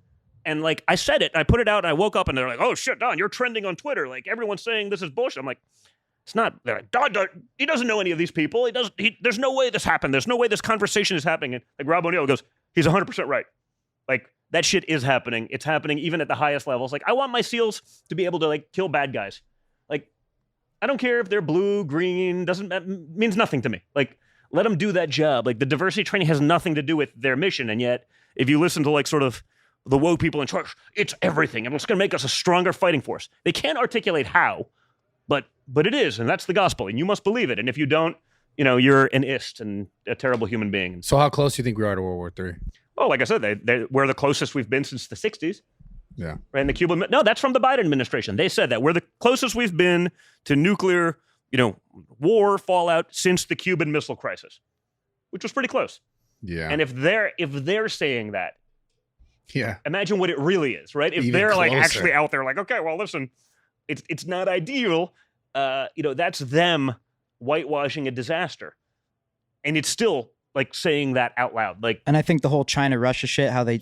D: And like, I said it, I put it out, and I woke up, and they're like, oh shit, Don, you're trending on Twitter. Like, everyone's saying this is bullshit. I'm like, it's not. They're like, Don, he doesn't know any of these people. There's no way this happened. There's no way this conversation is happening. And like, Rob O'Neill goes, he's 100% right. Like, that shit is happening. It's happening even at the highest levels. Like, I want my SEALs to be able to like kill bad guys. Like, I don't care if they're blue, green, means nothing to me. Like, let them do that job. Like, the diversity training has nothing to do with their mission. And yet, if you listen to like sort of the woke people in charge, it's everything, and it's going to make us a stronger fighting force. They can't articulate how, but it is, and that's the gospel, and you must believe it. And if you don't, you're an ist and a terrible human being.
B: So how close do you think we are to World War III?
D: Oh, like I said, we're the closest we've been since the 60s.
B: Yeah.
D: Right, and the Cuban, no, that's from the Biden administration. They said that we're the closest we've been to nuclear, war fallout since the Cuban Missile Crisis, which was pretty close.
B: Yeah.
D: And if they're saying that,
B: yeah.
D: imagine what it really is, right? If
B: Even
D: they're like
B: closer.
D: actually out there, like, okay, well, listen, it's not ideal. That's them whitewashing a disaster, and it's still like saying that out loud, like.
E: And I think the whole China-Russia shit, how they,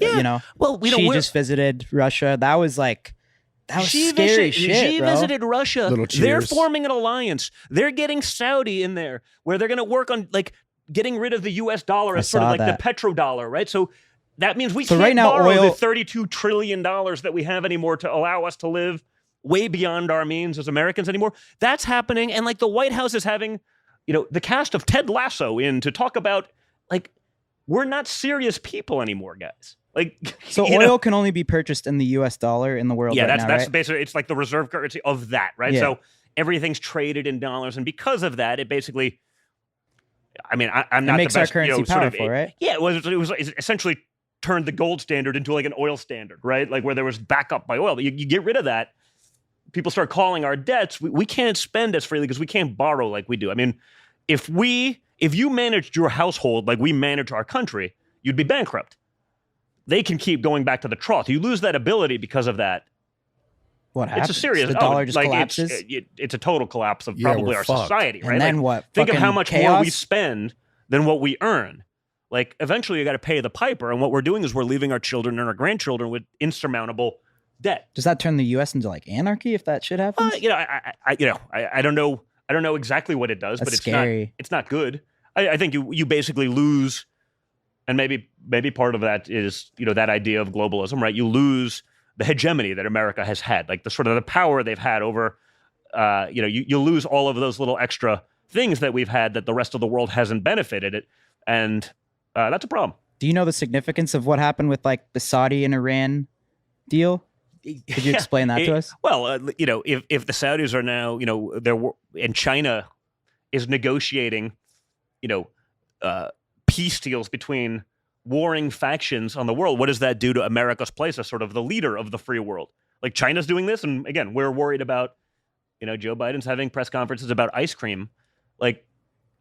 D: Well,
E: she just visited Russia. That was scary shit,
D: She
E: bro.
D: visited Russia.
B: Little
D: They're
B: cheers.
D: forming an alliance. They're getting Saudi in there, where they're going to work on like getting rid of the U.S. dollar as sort of
E: saw
D: like
E: that.
D: the petrodollar, right? So that means we
E: So
D: can't
E: right now,
D: borrow
E: oil-
D: the $32 trillion that we have anymore to allow us to live way beyond our means as Americans anymore. That's happening, and like the White House is having, the cast of Ted Lasso in to talk about like we're not serious people anymore, guys. Like,
E: So oil can only be purchased in the U.S. dollar in the world
D: yeah,
E: right
D: that's
E: now,
D: that's
E: right?
D: basically, it's like the reserve currency of that, right?
E: Yeah.
D: So everything's traded in dollars, and because of that, it basically, I mean, I'm not
E: makes
D: the
E: our
D: best,
E: currency
D: sort of-
E: powerful, right?
D: Yeah, it essentially turned the gold standard into like an oil standard, right? Like where there was backup by oil. But you get rid of that, people start calling our debts. We can't spend as freely because we can't borrow like we do. I mean, if you managed your household like we manage our country, you'd be bankrupt. They can keep going back to the trough. You lose that ability because of that.
E: What happens?
D: It's a serious.
E: The dollar just
D: like
E: collapses.
D: It's a total collapse of
B: Yeah,
D: probably
B: we're
D: our
B: fucked.
D: society, right?
E: And then
D: Like,
E: what?
D: Think of how
E: Fucking
D: much
E: chaos?
D: more we spend than what we earn. like eventually you got to pay the piper. And what we're doing is we're leaving our children and our grandchildren with insurmountable debt.
E: Does that turn the U.S. into like anarchy if that shit happens?
D: I don't know. I don't know exactly what it does,
E: That's
D: but it's
E: scary.
D: not. It's not good. I think you basically lose, and maybe part of that is that idea of globalism, right? You lose the hegemony that America has had, like the sort of the power they've had over. You lose all of those little extra things that we've had that the rest of the world hasn't benefited it, and that's a problem.
E: Do you know the significance of what happened with like the Saudi and Iran deal? Could you explain that to us?
D: Well, if the Saudis are now, and China is negotiating, peace deals between warring factions on the world, what does that do to America's place as sort of the leader of the free world? Like China's doing this, and again, we're worried about, Joe Biden's having press conferences about ice cream. Like,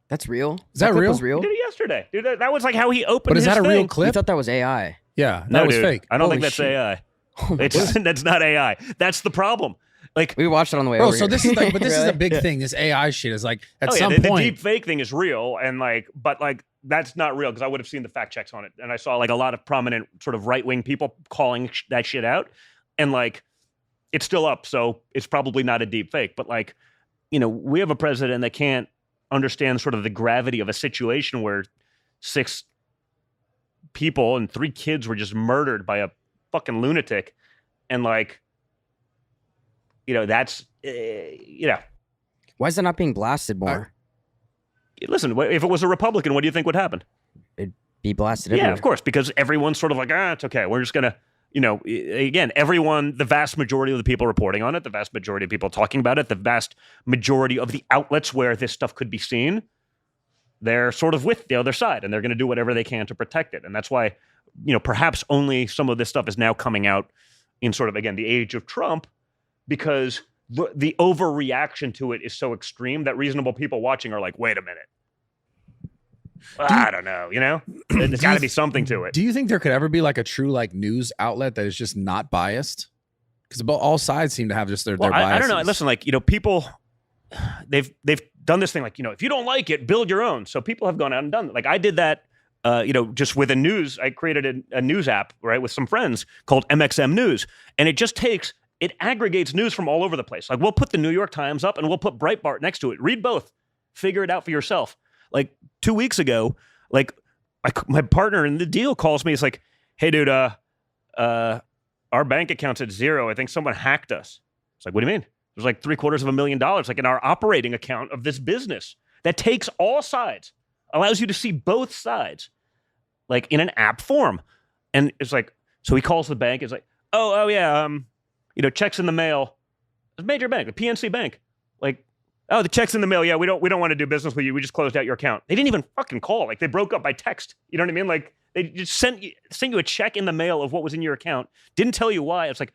C: That's real.
B: Is that
C: clip
B: real?
C: Was real?
D: he did it yesterday, dude. That was like how he opened.
B: But is
D: his
B: that a real
D: thing.
B: clip?
C: You thought that was AI.
B: Yeah,
D: No,
B: that was
D: dude,
B: fake.
D: I don't
C: Holy
D: think that's
C: shit.
D: AI. That's not AI. That's the problem. Like,
C: We watched it on the way
B: Bro,
C: over
B: so
C: here.
B: this is like, but this is a
C: Really?
B: big thing. This AI shit is like at
D: oh yeah,
B: some
D: the
B: point.
D: deep fake thing is real, and but that's not real because I would have seen the fact checks on it, and I saw like a lot of prominent sort of right wing people calling that shit out, and like it's still up, so it's probably not a deep fake. But we have a president that can't understand sort of the gravity of a situation where 6 people and 3 kids were just murdered by a fucking lunatic, and that's
C: Why is that not being blasted more?
D: listen, if it was a Republican, what do you think would happen?
C: Be blasted
D: Yeah,
C: everywhere.
D: of course, because everyone's sort of like, it's okay. We're just gonna, again, the vast majority of the people reporting on it, the vast majority of people talking about it, the vast majority of the outlets where this stuff could be seen, they're sort of with the other side, and they're going to do whatever they can to protect it. And that's why, perhaps only some of this stuff is now coming out in sort of, again, the age of Trump, because the overreaction to it is so extreme that reasonable people watching are like, wait a minute. I don't know, there's got to be something to it.
B: Do you think there could ever be like a true like news outlet that is just not biased? Because all sides seem to have just their
D: Well,
B: biases.
D: I don't know. Listen, people, they've done this thing like, if you don't like it, build your own. So people have gone out and done it. Like I did that, just with I created a news app, right, with some friends called MXM News. And it aggregates news from all over the place. Like we'll put the New York Times up and we'll put Breitbart next to it. Read both. Figure it out for yourself. Like 2 weeks ago, like my partner in the deal calls me. It's like, hey, dude, our bank account's at 0. I think someone hacked us. It's like, what do you mean? There's like $750,000 like in our operating account of this business that takes all sides, allows you to see both sides, like in an app form. And it's like, so he calls the bank. It's like, oh yeah, checks in the mail. It's a major bank, the PNC Bank. Like, oh, the check's in the mail. Yeah, we don't want to do business with you. We just closed out your account. They didn't even fucking call. Like they broke up by text. You know what I mean? Like they just sent you a check in the mail of what was in your account. Didn't tell you why. It's like,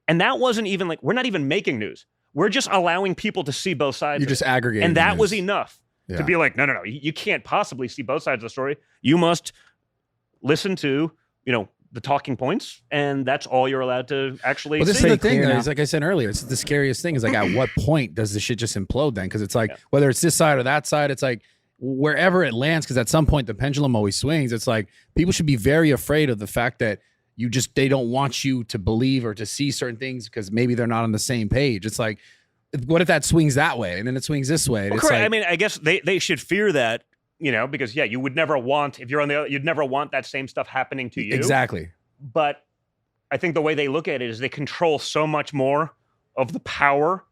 D: and that wasn't even like, we're not even making news. We're just allowing people to see both sides.
B: You're just aggregating.
D: And that
B: news.
D: was enough to be like, no. You can't possibly see both sides of the story. You must listen to, the talking points, and that's all you're allowed to actually
B: But this
D: see.
B: is the thing,
E: clear
B: though.
E: now.
B: Is like I said earlier, it's the scariest thing. Is like at what point does the shit just implode then? Because it's like whether it's this side or that side, it's like wherever it lands. Because at some point the pendulum always swings. It's like people should be very afraid of the fact that they don't want you to believe or to see certain things because maybe they're not on the same page. It's like, what if that swings that way and then it swings this way? And
D: Well,
B: it's
D: correct.
B: like,
D: I mean, I guess they should fear that, because you would never want, if you're on you'd never want that same stuff happening to you.
B: exactly.
D: But I think the way they look at it is they control so much more of the power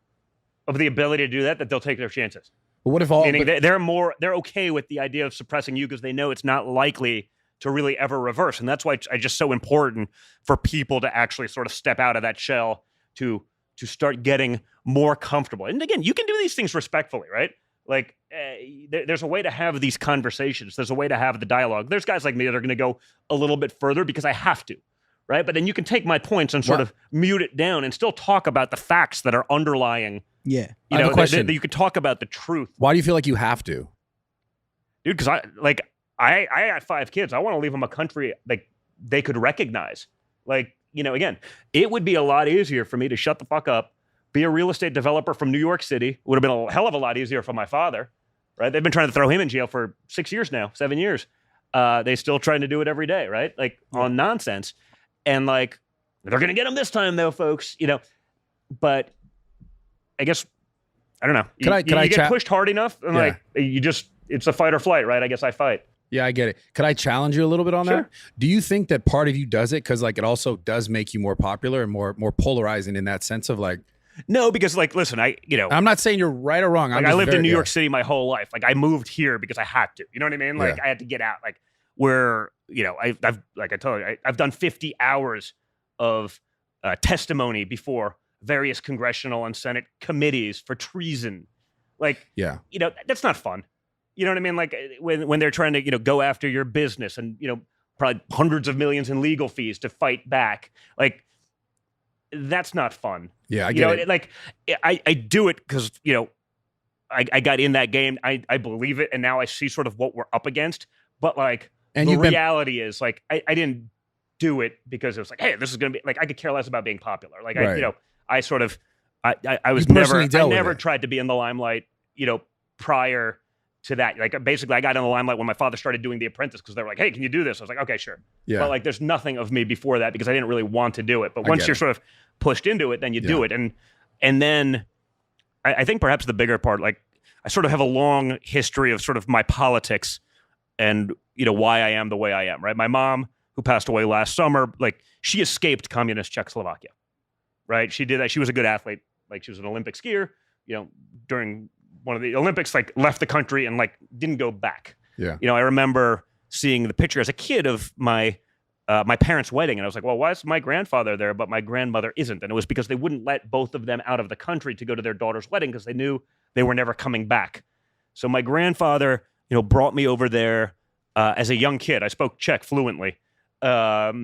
D: of the ability to do that they'll take their chances.
B: But what if all?
D: Meaning
B: but-
D: they're okay with the idea of suppressing you because they know it's not likely to really ever reverse. And that's why it's just so important for people to actually sort of step out of that shell to start getting more comfortable. And again, you can do these things respectfully, right? Like there's a way to have these conversations. There's a way to have the dialogue. There's guys like me that are going to go a little bit further because I have to, right? But then you can take my points and sort of mute it down and still talk about the facts that are underlying.
E: Yeah.
B: I have a question.
D: That you could talk about the truth,
B: Why do you feel like you have to?
D: dude. Because I got 5 kids. I want to leave them a country like they could recognize. Like, again, it would be a lot easier for me to shut the fuck up, be a real estate developer from New York City. It would have been a hell of a lot easier for my father, right? They've been trying to throw him in jail for 6 years now, 7 years. They still trying to do it every day, right? Like on nonsense. And like, they're going to get them this time though, folks, you know, but I guess, I don't know. You get pushed hard enough and like, it's a fight or flight, right? I guess I fight.
B: Yeah, I get it. Could I challenge you a little bit on that? Do you think that part of you does it because like it also does make you more popular and more polarizing in that sense of like?
D: No, because like, listen, I'm
B: not saying you're right or wrong.
D: Like, I lived in New York City my whole life. Like I moved here because I had to. You know what I mean? Like I had to get out. Like where I've like I told you, I've done 50 hours of testimony before various congressional and Senate committees for treason. Like that's not fun. You know what I mean? Like when they're trying to, go after your business and, probably hundreds of millions in legal fees to fight back. Like, that's not fun.
B: Yeah, I get it.
D: Like, I do it because, I got in that game. I believe it. And now I see sort of what we're up against. But like, the reality is like, I didn't do it because it was like, hey, this is going to be like, I could care less about being popular. Like, I sort of, I was never tried to be in the limelight, prior to that. Like basically I got in the limelight when my father started doing The Apprentice because they were like, hey, can you do this? I was like, okay, sure. Yeah. But like there's nothing of me before that because I didn't really want to do it. But once you're sort of pushed into it, then you do it. And then I think perhaps the bigger part, like I sort of have a long history of sort of my politics and why I am the way I am, right? My mom, who passed away last summer, like she escaped communist Czechoslovakia, right? She did that. She was a good athlete. Like she was an Olympic skier, during one of the Olympics, like left the country and like didn't go back. Yeah. I remember seeing the picture as a kid of my parents' wedding. And I was like, well, why is my grandfather there, but my grandmother isn't? And it was because they wouldn't let both of them out of the country to go to their daughter's wedding because they knew they were never coming back. So my grandfather, brought me over there as a young kid. I spoke Czech fluently. They're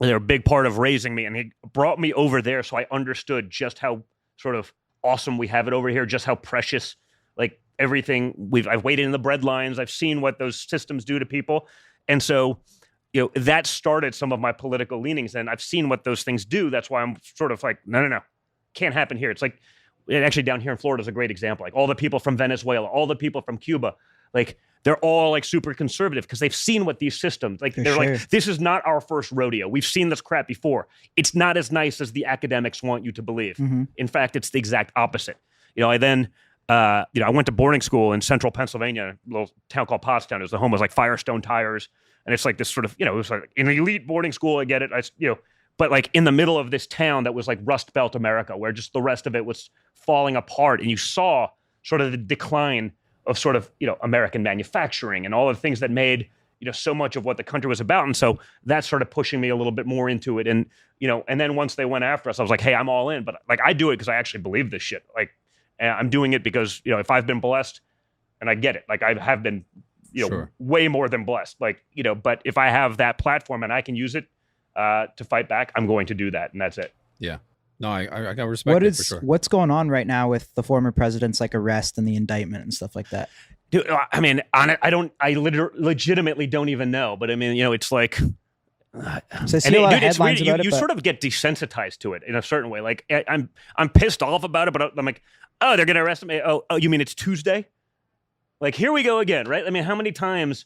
D: a big part of raising me. And he brought me over there so I understood just how sort of awesome we have it over here, just how precious, like everything I've waited in the bread lines. I've seen what those systems do to people. And so, that started some of my political leanings and I've seen what those things do. That's why I'm sort of like, no, can't happen here. It's like, actually down here in Florida is a great example. Like all the people from Venezuela, all the people from Cuba, like they're all like super conservative because they've seen what these systems, like they're like, this is not our first rodeo. We've seen this crap before. It's not as nice as the academics want you to believe. Mm-hmm. In fact, it's the exact opposite. I then, I went to boarding school in central Pennsylvania, a little town called Pottstown. It was the home of like Firestone Tires. And it's like this sort of, it was like an elite boarding school. I get it. But like in the middle of this town that was like Rust Belt America, where just the rest of it was falling apart. And you saw sort of the decline of sort of, American manufacturing and all the things that made, so much of what the country was about. And so that started pushing me a little bit more into it. And, and then once they went after us, I was like, hey, I'm all in. But like, I do it because I actually believe this shit. Like, and I'm doing it because, if I've been blessed and I get it, like I have been, way more than blessed, like, but if I have that platform and I can use it to fight back, I'm going to do that. And that's it.
B: Yeah. No, I got respect for sure.
E: What's going on right now with the former president's like arrest and the indictment and stuff like that?
D: Dude, I mean, I legitimately don't even know, but I mean, it's like,
E: so it's weird.
D: You sort of get desensitized to it in a certain way. Like I'm pissed off about it, but I'm like, oh, they're going to arrest me. Oh, you mean it's Tuesday? Like, here we go again, right? I mean, how many times,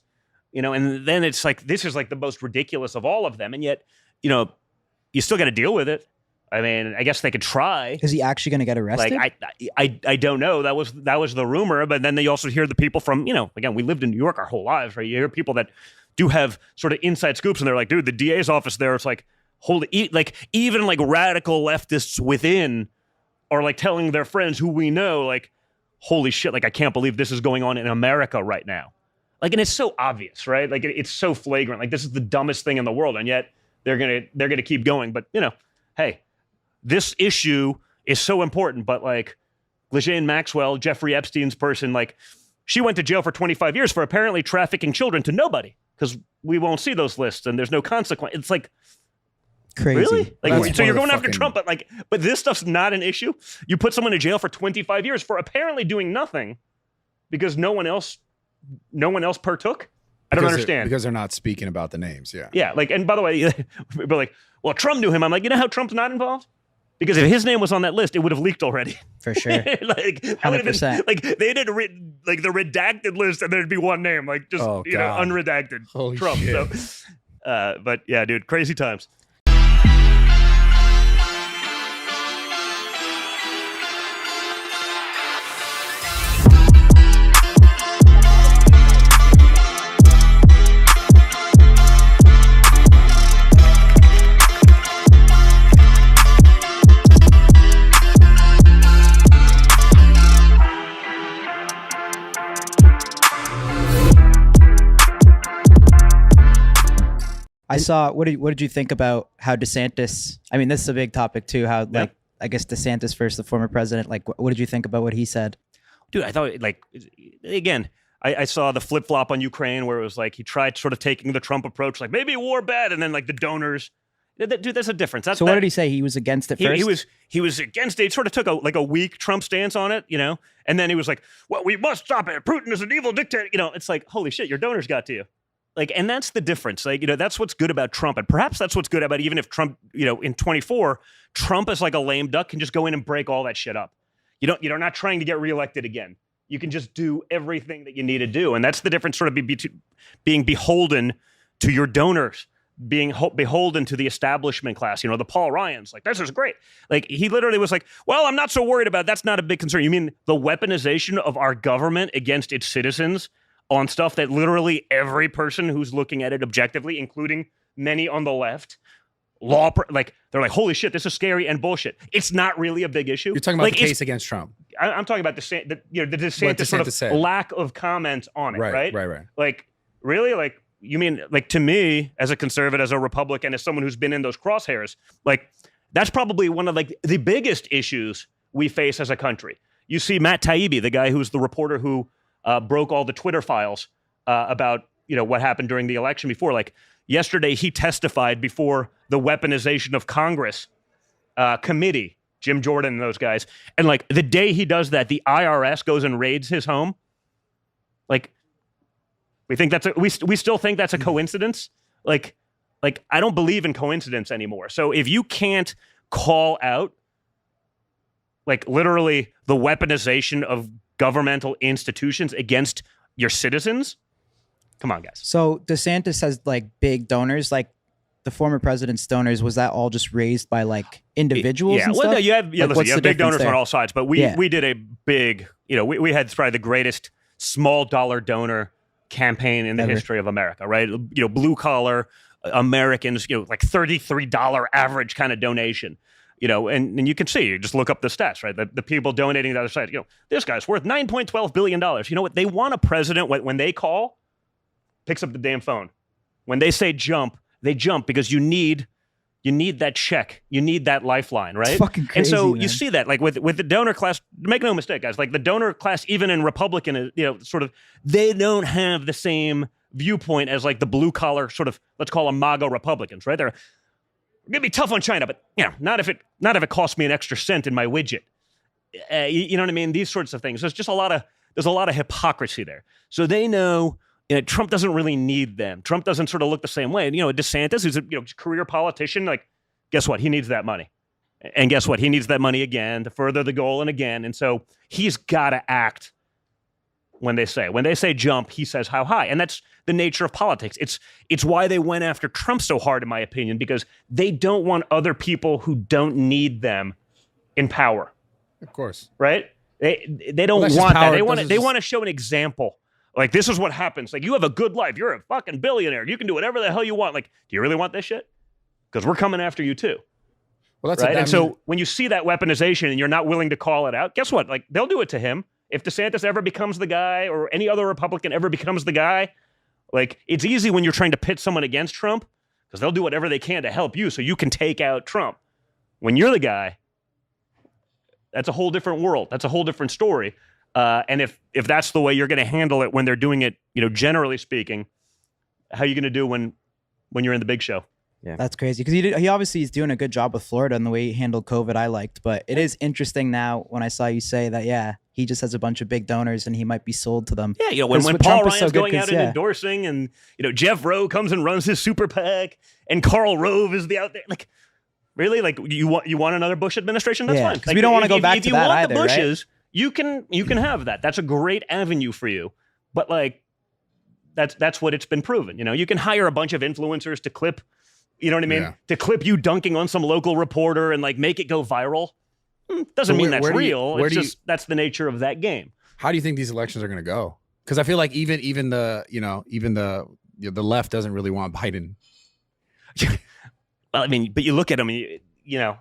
D: and then it's like, this is like the most ridiculous of all of them. And yet, you still got to deal with it. I mean, I guess they could try.
E: Is he actually going to get arrested?
D: Like, I don't know. That was the rumor. But then you also hear the people from, again, we lived in New York our whole lives, right? You hear people that do have sort of inside scoops and they're like, dude, the DA's office there, it's like, like even like radical leftists within are like telling their friends who we know, like, holy shit, like I can't believe this is going on in America right now. Like, and it's so obvious, right? Like it's so flagrant. Like this is the dumbest thing in the world. And yet they're gonna keep going. But hey, this issue is so important. But like Ghislaine Maxwell, Jeffrey Epstein's person, like she went to jail for 25 years for apparently trafficking children to nobody because we won't see those lists and there's no consequence. It's like,
E: crazy.
D: Really? Like, so you're going after Trump, but this stuff's not an issue. You put someone in jail for 25 years for apparently doing nothing because no one else partook. I don't understand.
B: Because they're not speaking about the names. Yeah.
D: Yeah. Like, and by the way, people are like, well, Trump knew him. I'm like, you know how Trump's not involved? Because if his name was on that list, it would have leaked already.
E: For sure.
D: Like, that would have been,
E: 100%.
D: like they did like the redacted list, and there'd be one name, like just
B: Oh,
D: you know,
B: God.
D: unredacted
B: Holy
D: Trump.
B: shit.
D: So, but yeah, dude, crazy times.
E: I saw. What did you think about how DeSantis? I mean, this is a big topic too. How
D: Yeah.
E: like I guess DeSantis versus the former president. Like, what did you think about what he said?
D: Dude, I thought, like, again, I saw the flip flop on Ukraine where it was like he tried sort of taking the Trump approach, like maybe war bad, and then like the donors. Dude, that's a difference.
E: So what did he say? He was against it first.
D: He was against it. He sort of took a weak Trump stance on it, you know, and then he was like, "Well, we must stop it. Putin is an evil dictator." You know, it's like, holy shit, your donors got to you. Like, and that's the difference. Like, you know, that's what's good about Trump, and perhaps that's what's good about even if Trump, you know, in 24, Trump is like a lame duck, can just go in and break all that shit up. You're not trying to get reelected again. You can just do everything that you need to do, and that's the difference. Sort of being beholden to your donors, being beholden to the establishment class. You know, the Paul Ryans. Like, this is great. Like, he literally was like, "Well, I'm not so worried about. That's not a big concern." You mean the weaponization of our government against its citizens on stuff that literally every person who's looking at it objectively, including many on the left, like they're like, "Holy shit, this is scary and bullshit." It's not really a big issue.
B: You're talking about
D: like,
B: the case against Trump.
D: I'm talking about the DeSantis sort of
B: said.
D: lack of comment on it, right?
B: Right.
D: Like, really? Like, you mean, like, to me, as a conservative, as a Republican, as someone who's been in those crosshairs, like, that's probably one of, like, the biggest issues we face as a country. You see Matt Taibbi, the guy who's the reporter who broke all the Twitter files about, you know, what happened during the election before. Like, yesterday, he testified before the weaponization of Congress committee, Jim Jordan and those guys. And, like, the day he does that, the IRS goes and raids his home. Like, we think we still think that's a coincidence. Like I don't believe in coincidence anymore. So if you can't call out, like, literally the weaponization of governmental institutions against your citizens, come on, guys.
E: So DeSantis has like big donors, like the former president's donors. Was that all just raised by like individuals?
D: Yeah,
E: and
D: well,
E: stuff?
D: no, you have
E: Like,
D: listen,
E: what's
D: you have
E: the
D: big donors
E: difference
D: on
E: there?
D: all sides, but we did a big, you know, we had probably the greatest small dollar donor campaign in the
E: Ever.
D: history of America, right? You know, blue collar Americans, you know, like $33 average kind of donation. You know, and you can see, you just look up the stats, right? The people donating to the other side, you know, this guy's worth $9.12 billion. You know what? They want a president, when they call, picks up the damn phone. When they say jump, they jump because you need that check. You need that lifeline, right?
E: It's fucking crazy,
D: and so
E: man.
D: you see that, like with the donor class, make no mistake, guys, like the donor class, even in Republican, you know, sort of, they don't have the same viewpoint as like the blue collar sort of, let's call them MAGA Republicans, right? They're gonna be tough on China, but you know, not if it costs me an extra cent in my widget. You know what I mean? These sorts of things. There's a lot of hypocrisy there. So they know, you know, Trump doesn't really need them. Trump doesn't sort of look the same way. And, you know, DeSantis, who's a career politician, like, guess what? He needs that money. And guess what? He needs that money again to further the goal and again. And so he's got to act when they say jump, he says how high. And that's the nature of politics. It's why they went after Trump so hard, in my opinion, because they don't want other people who don't need them in power.
B: Of course.
D: Right? They don't
B: that's just
D: want that.
B: power.
D: They want to show an example. Like, this is what happens. Like, you have a good life. You're a fucking billionaire. You can do whatever the hell you want. Like, do you really want this shit? Because we're coming after you too.
B: Well, that's
D: right. And so when you see that weaponization and you're not willing to call it out, guess what? Like, they'll do it to him. If DeSantis ever becomes the guy, or any other Republican ever becomes the guy, like, it's easy when you're trying to pit someone against Trump, because they'll do whatever they can to help you so you can take out Trump. When you're the guy, that's a whole different world. That's a whole different story. And if that's the way you're going to handle it when they're doing it, you know, generally speaking, how are you going to do when you're in the big show?
C: Yeah.
E: That's crazy because he obviously is doing a good job with Florida and the way he handled COVID. I liked, but it is interesting now when I saw you say that, he just has a bunch of big donors and he might be sold to them.
D: Yeah, you know, when
E: Trump
D: Paul
E: is so
D: Ryan's
E: good
D: going
E: 'cause,
D: out and endorsing, and, you know, Jeff Rowe comes and runs his super PAC, and Karl Rove is out there. Like, Really? Like you want another Bush administration? That's
E: Yeah,
D: fine.
E: 'cause
D: Like,
E: we don't wanna go back
D: if
E: to
D: you
E: that
D: want the
E: either, right?
D: Bushes, you can have that. That's a great avenue for you. But like that's what it's been proven. You know, you can hire a bunch of influencers to clip, you know what I mean?
B: Yeah.
D: To clip you dunking on some local reporter and like make it go viral. Doesn't
B: So
D: mean
B: where-
D: that's
B: where do you-
D: real.
B: where
D: It's
B: do you-
D: just that's the nature of that game.
B: How do you think these elections are going to go? Because I feel like even the left doesn't really want Biden.
D: Well, I mean, but you look at him, you know.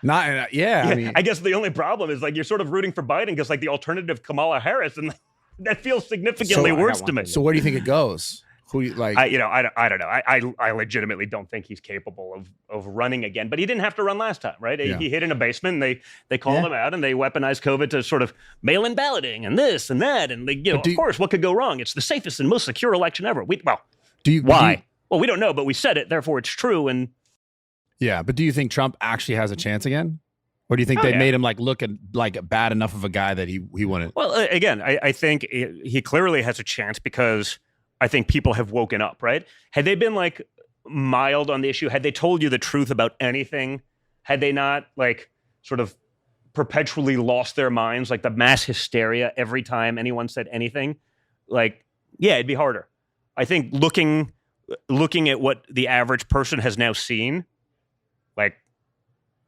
B: Not yeah. I mean,
D: I guess the only problem is like you're sort of rooting for Biden because like the alternative Kamala Harris, and that feels significantly
B: So-
D: worse to me.
B: so where do you think it goes? Who do you like?
D: I don't know. I legitimately don't think he's capable of running again. But he didn't have to run last time, right?
B: Yeah.
D: He hid in a basement. And they called him out, and they weaponized COVID to sort of mail-in balloting and this and that. And they,
B: But
D: of course, what could go wrong? It's the safest and most secure election ever.
B: do you
D: Why? Well, we don't know, but we said it, therefore it's true. And
B: Yeah, but do you think Trump actually has a chance again, or do you think
D: Oh,
B: they
D: yeah.
B: made him like look at like bad enough of a guy that he wouldn't?
D: well, again, I think he clearly has a chance because I think people have woken up, right? Had they been like mild on the issue, had they told you the truth about anything, had they not like sort of perpetually lost their minds, like the mass hysteria every time anyone said anything, like, yeah, it'd be harder. I think looking at what the average person has now seen, like,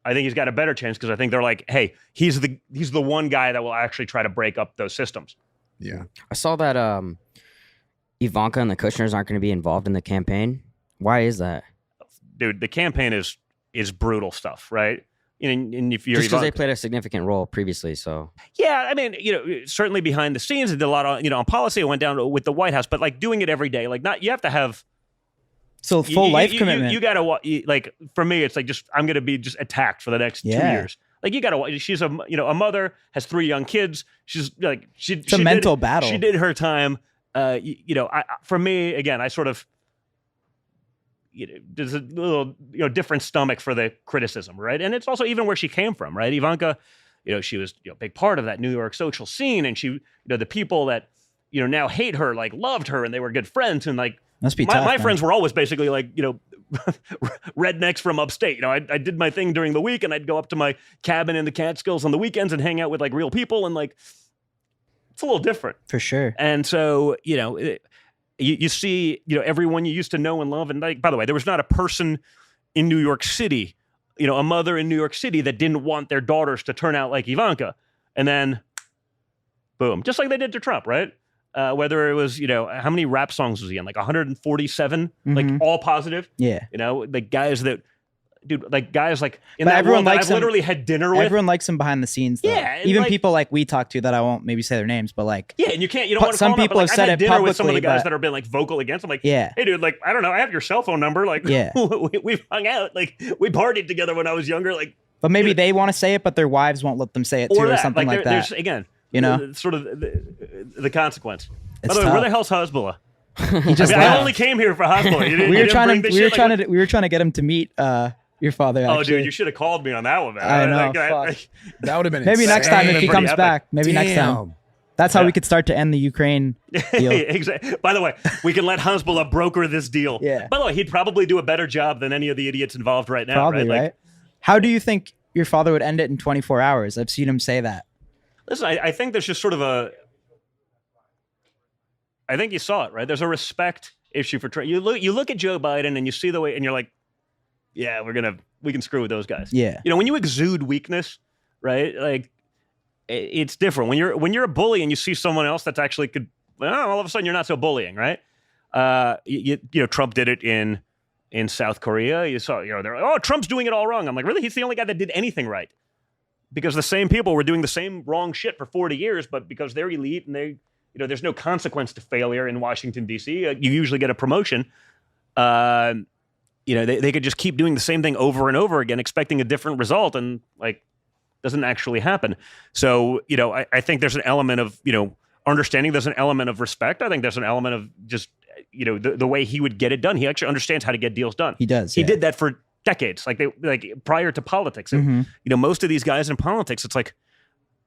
D: I think he's got a better chance because I think they're like, hey, he's the one guy that will actually try to break up those systems.
B: Yeah,
C: I saw that Ivanka and the Kushners aren't going to be involved in the campaign. Why is that?
D: Dude, the campaign is brutal stuff, right? And if you're
C: Just because they
D: Ivanka-
C: played a significant role previously, so
D: yeah, I mean, certainly behind the scenes, it did a lot on, on policy. It went down with the White House, but like doing it every day, like not, you have to have
E: So full life commitment.
D: You gotta like, for me, it's like just I'm gonna be just attacked for the next 2
E: Yeah.
D: years. Like you gotta. She's a mother, has 3 young kids. She's like
E: It's a mental battle.
D: She did her time. For me, again, I sort of. There's a little different stomach for the criticism, right? And it's also even where she came from, right? Ivanka, she was a big part of that New York social scene, and she, the people that now hate her like loved her, and they were good friends, and like
E: Must be
D: my
E: tough. man.
D: friends were always basically like rednecks from upstate. I did my thing during the week, and I'd go up to my cabin in the Catskills on the weekends and hang out with like real people, and like it's a little different.
E: For sure.
D: And so, you see, everyone you used to know and love. And like, by the way, there was not a person in New York City, a mother in New York City that didn't want their daughters to turn out like Ivanka. And then, boom, just like they did to Trump, right? Whether it was, how many rap songs was he in? Like 147, like
E: Mhm.
D: all positive.
E: Yeah.
D: Like guys that, dude, like guys like in
E: But
D: that
E: everyone
D: world that
E: likes
D: I've
E: him.
D: literally had dinner with.
E: Everyone likes him behind the scenes, though.
D: Yeah, and
E: Even
D: like-
E: people like we talk to that I won't maybe say their names, but like,
D: Yeah, and you can't. You don't
E: But
D: want to.
E: some
D: call them out,
E: people
D: but,
E: have
D: like,
E: said
D: I've had
E: it
D: dinner with some of the
E: publicly,
D: guys
E: but-
D: that have been like vocal against. I'm like,
E: yeah,
D: hey, dude, like I don't know, I have your cell phone number. Like,
E: Yeah.
D: we've hung out. Like, we partied together when I was younger. Like,
E: but maybe they want to say it, but their wives won't let them say it too, or something like that.
D: There's again, sort of the consequence. By
E: It's
D: the way, where
E: tough.
D: the hell's Hezbollah?
E: He just
D: I
E: left.
D: only came here for Hezbollah. You didn't,
E: we
D: you
E: were
D: didn't
E: trying
D: bring
E: to
D: this
E: we were
D: shit?
E: trying
D: Like,
E: to we were trying to get him to meet your father.
D: oh,
E: Actually.
D: dude, you should have called me on that one, man.
E: I know,
D: Like,
E: fuck.
B: that would have been
E: Maybe next time if he
D: Pretty
E: comes
D: epic.
E: back. Maybe next time.
B: Damn.
E: That's how
D: Yeah.
E: we could start to end the Ukraine deal.
D: Exactly. By the way, we can let Hezbollah broker this deal.
E: Yeah.
D: By the way, he'd probably do a better job than any of the idiots involved right now.
E: Probably,
D: right?
E: right?
D: Like,
E: How do you think your father would end it in 24 hours? I've seen him say that.
D: listen, I think there's just sort of a. I think you saw it, right? There's a respect issue for Trump. You look at Joe Biden and you see the way, and you're like, yeah, we can screw with those guys.
E: Yeah.
D: When you exude weakness, right? Like, it's different when you're a bully and you see someone else that's actually could. Well, all of a sudden you're not so bullying, right? Trump did it in South Korea. You saw, they're like, oh, Trump's doing it all wrong. I'm like, really? He's the only guy that did anything right. Because the same people were doing the same wrong shit for 40 years, but because they're elite and they, there's no consequence to failure in Washington, D.C., you usually get a promotion. They could just keep doing the same thing over and over again, expecting a different result, and like, doesn't actually happen. So, I think there's an element of, understanding. There's an element of respect. I think there's an element of just, the way he would get it done. He actually understands how to get deals done.
E: He does.
D: He
E: yeah.
D: did that for decades, like prior to politics. And,
E: Mhm.
D: most of these guys in politics, it's like,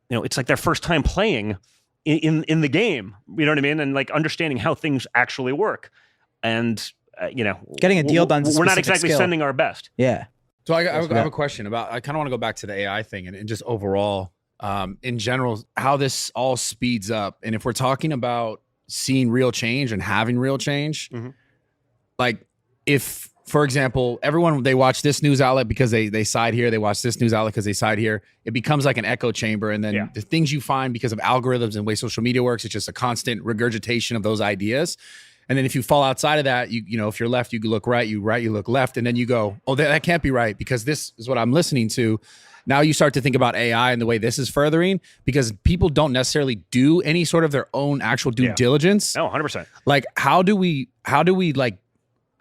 D: it's like their first time playing in the game. You know what I mean? And like understanding how things actually work. And
E: Getting a deal done is a
D: We're not
E: specific
D: exactly
E: skill.
D: sending our best.
E: Yeah.
B: So I have a question about. I kind of want to go back to the AI thing and just overall, in general, how this all speeds up. And if we're talking about seeing real change and having real change, like if, for example, everyone they watch this news outlet because they side here, they watch this news outlet because they side here. It becomes like an echo chamber, and then the things you find because of algorithms and the way social media works, it's just a constant regurgitation of those ideas. And then if you fall outside of that, you know, if you're left, you look right, you look left. And then you go, oh, that can't be right because this is what I'm listening to. Now you start to think about AI and the way this is furthering because people don't necessarily do any sort of their own actual due diligence.
D: No, 100%.
B: Like, how do we like,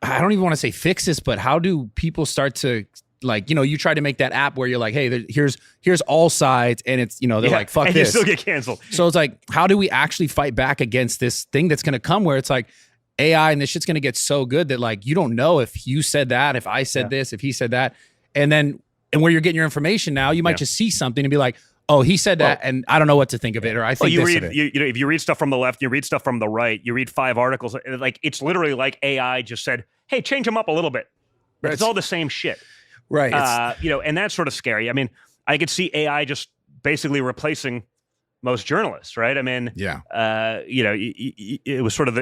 B: I don't even want to say fix this, but how do people start to like, you know, you try to make that app where you're like, hey, here's all sides, and it's, you know, they're like, fuck
D: and
B: this.
D: You still get canceled.
B: So it's like, how do we actually fight back against this thing that's going to come where it's like, AI and this shit's gonna get so good that like you don't know if you said that, if I said this, if he said that, and where you're getting your information now, you might just see something and be like, oh, he said that, and I don't know what to think of it, or I think
D: you
B: this
D: read,
B: of it.
D: you know, if you read stuff from the left, you read stuff from the right, you read 5 articles, like it's literally like AI just said, hey, change them up a little bit. But it's all the same shit,
B: right?
D: You know, and that's sort of scary. I mean, I could see AI just basically replacing most journalists, right? I mean, you know, it was sort of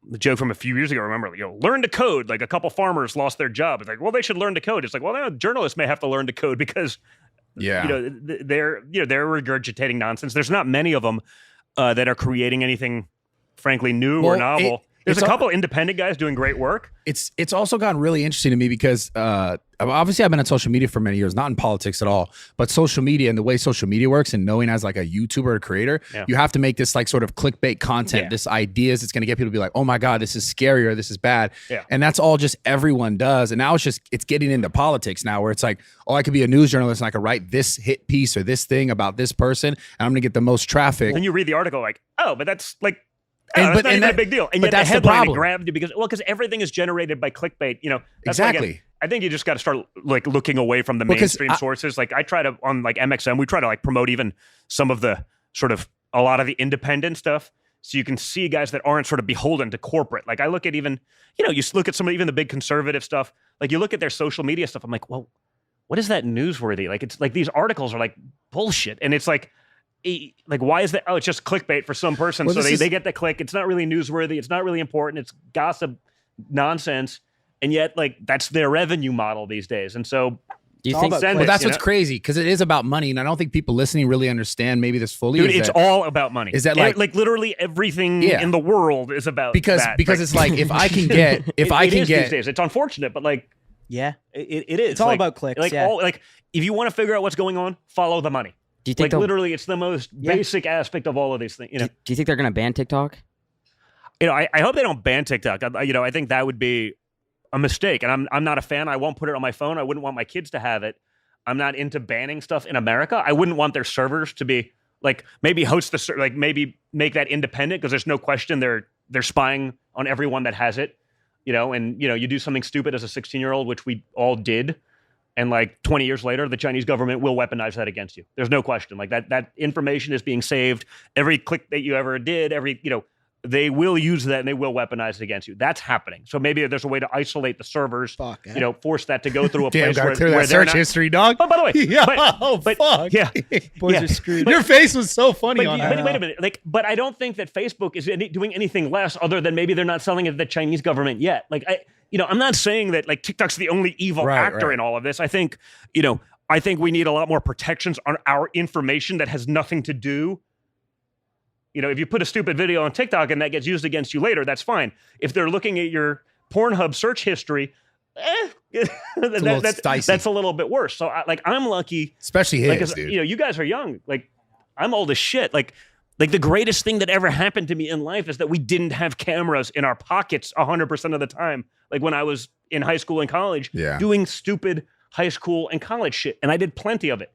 D: the joke from a few years ago. Remember, you know, learn to code. Like a couple farmers lost their job. It's like, well, they should learn to code. It's like, well, now journalists may have to learn to code because, you know, they're regurgitating nonsense. There's not many of them that are creating anything, frankly, new or novel. There's a couple independent guys doing great work.
B: It's also gotten really interesting to me because obviously I've been on social media for many years, not in politics at all, but social media and the way social media works and knowing as like a YouTuber or creator, you have to make this like sort of clickbait content, this ideas that's going to get people to be like, oh my God, this is scary or this is bad. And that's all just everyone does. And now it's getting into politics now where it's like, oh, I could be a news journalist and I could write this hit piece or this thing about this person and I'm going to get the most traffic.
D: And you read the article like, oh, but that's like,
B: that's
D: not even a big deal. And yet
B: that's
D: the headline
B: the problem.
D: grabbed you because everything is generated by clickbait. You know, that's
B: exactly.
D: I think you just got to start like looking away from the mainstream sources. Like I try to on like MXM, we try to like promote even some of the sort of a lot of the independent stuff, so you can see guys that aren't sort of beholden to corporate. Like I look at even, you know, you look at some of even the big conservative stuff. Like you look at their social media stuff. I'm like, well, what is that newsworthy? Like it's like these articles are like bullshit, and it's like why is that? Oh, it's just clickbait for some person. Well, so they get the click. It's not really newsworthy. It's not really important. It's gossip nonsense. And yet, like, that's their revenue model these days. And so
C: do you think
B: well, that's what's crazy because it is about money. And I don't think people listening really understand maybe this fully.
D: Dude, it's all about money.
B: Is that
D: like literally everything in the world is about
B: because it's like if I can get
D: these days. It's unfortunate, but like it is.
E: It's all about clicks.
D: Like like if you want to figure out what's going on, follow the money.
C: Do you think
D: like literally, it's the most basic aspect of all of these things. You know,
C: do you think they're going to ban TikTok?
D: You know, I hope they don't ban TikTok. You know, I think that would be a mistake, and I'm not a fan. I won't put it on my phone. I wouldn't want my kids to have it. I'm not into banning stuff in America. I wouldn't want their servers to be like maybe host the like maybe make that independent because there's no question they're spying on everyone that has it. You know, and you know, you do something stupid as a 16-year-old, which we all did. And like 20 years later, the Chinese government will weaponize that against you. There's no question. Like that information is being saved. Every click that you ever did, they will use that and they will weaponize it against you. That's happening. So maybe there's a way to isolate the servers. You know, force that to go through a place where
B: that search history, dog.
D: Oh, by the way,
B: fuck.
D: Yeah,
E: boys are screwed.
B: Your face was so funny on that.
D: Wait a minute. Like, but I don't think that Facebook is doing anything less other than maybe they're not selling it to the Chinese government yet. Like you know, I'm not saying that like TikTok's the only evil actor in all of this. I think, you know, we need a lot more protections on our information that has nothing to do. You know, if you put a stupid video on TikTok and that gets used against you later, that's fine. If they're looking at your Pornhub search history, that's a little bit worse. So I'm lucky.
B: Especially his, dude.
D: You know, you guys are young. Like I'm old as shit. Like the greatest thing that ever happened to me in life is that we didn't have cameras in our pockets 100% of the time. Like when I was in high school and college doing stupid high school and college shit. And I did plenty of it.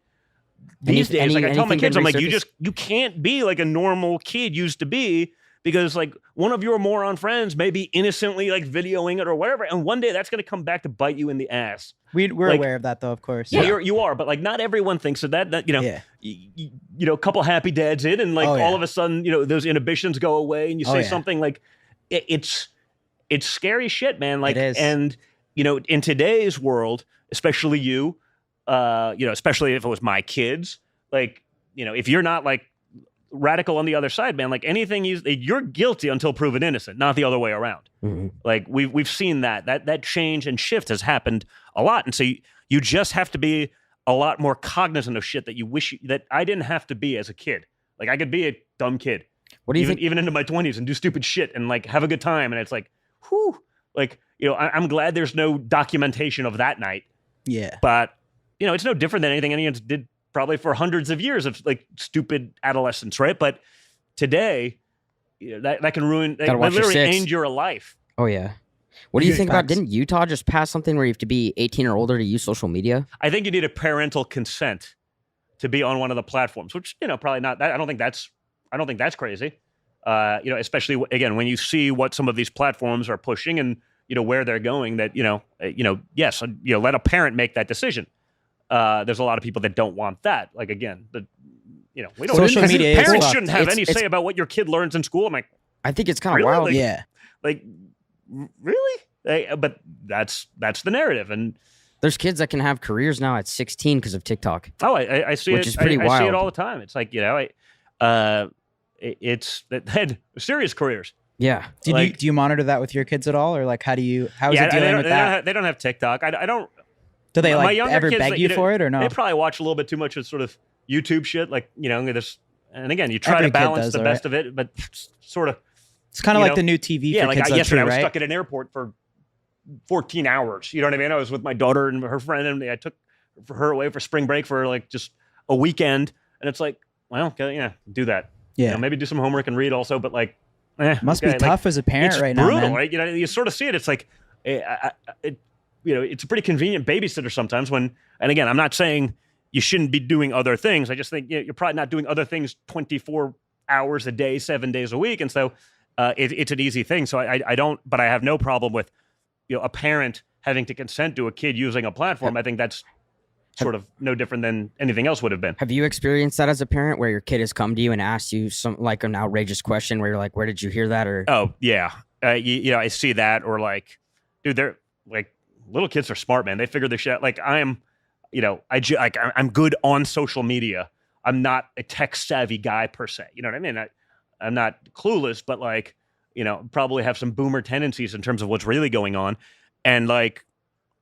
D: These days, like I tell my kids, I'm like, you can't be like a normal kid used to be because like one of your moron friends may be innocently like videoing it or whatever. And one day that's going to come back to bite you in the ass.
E: We're like, aware of that though, of course.
D: Yeah, you are. But like not everyone thinks of that you know, you know, a couple happy dads in and like all of a sudden, you know, those inhibitions go away and you say something like it's scary shit, man. Like, and you know, in today's world, especially you know, especially if it was my kids, like, you know, if you're not like radical on the other side, man, like anything you're guilty until proven innocent, not the other way around. Like we've seen that change and shift has happened a lot. And so you just have to be a lot more cognizant of shit that you wish that I didn't have to be as a kid. Like I could be a dumb kid.
C: What do you think?
D: Even into my 20s and do stupid shit and like have a good time. And it's like, whew, like, you know, I'm glad there's no documentation of that night.
E: Yeah.
D: But, you know, it's no different than anything anyone did probably for hundreds of years of like stupid adolescence, right? But today, you know, that can ruin, that
C: Gotta watch your
D: literally
C: six.
D: end your life.
C: Oh yeah. What do you
B: Yeah,
C: think about?
B: facts.
C: Didn't Utah just pass something where you have to be 18 or older to use social media?
D: I think you need a parental consent to be on one of the platforms, which, you know, probably not that. I don't think that's crazy. You know, especially again, when you see what some of these platforms are pushing and, you know, where they're going, that, yes, you know, let a parent make that decision. There's a lot of people that don't want that. Like, again, you know, we don't,
E: Social
D: because
E: media is
D: parents
E: fucked.
D: shouldn't have
C: It's-
D: any say about what your kid learns in school. I'm like,
C: I think it's kind of
D: Really?
C: wild.
D: Like-
E: Yeah.
D: like, really? But that's the narrative. And
C: There's kids that can have careers now at 16 because of TikTok.
D: oh, I see
C: Which
D: it.
C: is pretty
D: I see it
C: wild.
D: all the time. It's like, you know, it's that had serious careers.
C: Yeah.
E: Do you monitor that with your kids at all, or like how is it dealing with that?
D: They don't have TikTok. I don't.
E: Do they
D: my
E: like
D: younger
E: ever
D: kids,
E: beg
D: like,
E: you
D: know,
E: for it or no?
D: They probably watch a little bit too much of sort of YouTube shit, like, you know, this. And again, you try
E: Every
D: to
E: kid
D: balance
E: does,
D: the
E: though,
D: best of it, but sort of,
E: It's kind of
D: you
E: like
D: know,
E: the new TV
D: yeah.
E: for
D: Like
E: kids though,
D: yesterday,
E: too,
D: I was
E: right?
D: stuck at an airport for 14 hours. You know what I mean? I was with my daughter and her friend, and I took her away for spring break for like just a weekend. And it's like, well, okay, yeah, do that.
E: Yeah.
D: You know, maybe do some homework and read also, but like,
E: Must
D: okay,
E: be tough as a parent
D: it's
E: right
D: brutal,
E: now, man.
D: right? You know, you sort of see it. It's like, you know, it's a pretty convenient babysitter sometimes when, and again, I'm not saying you shouldn't be doing other things. I just think, you know, you're probably not doing other things 24 hours a day, 7 days a week. And so it's an easy thing. So I don't, but I have no problem with, you know, a parent having to consent to a kid using a platform. I think that's sort of no different than anything else would have been.
C: Have you experienced that as a parent where your kid has come to you and asked you some like an outrageous question where you're like, where did you hear that? Or
D: Oh yeah. You know, I see that, or like, dude, they're like, little kids are smart, man. They figure this shit out. Like I'm good on social media. I'm not a tech savvy guy per se. You know what I mean? I'm not clueless, but like, you know, probably have some boomer tendencies in terms of what's really going on. And like,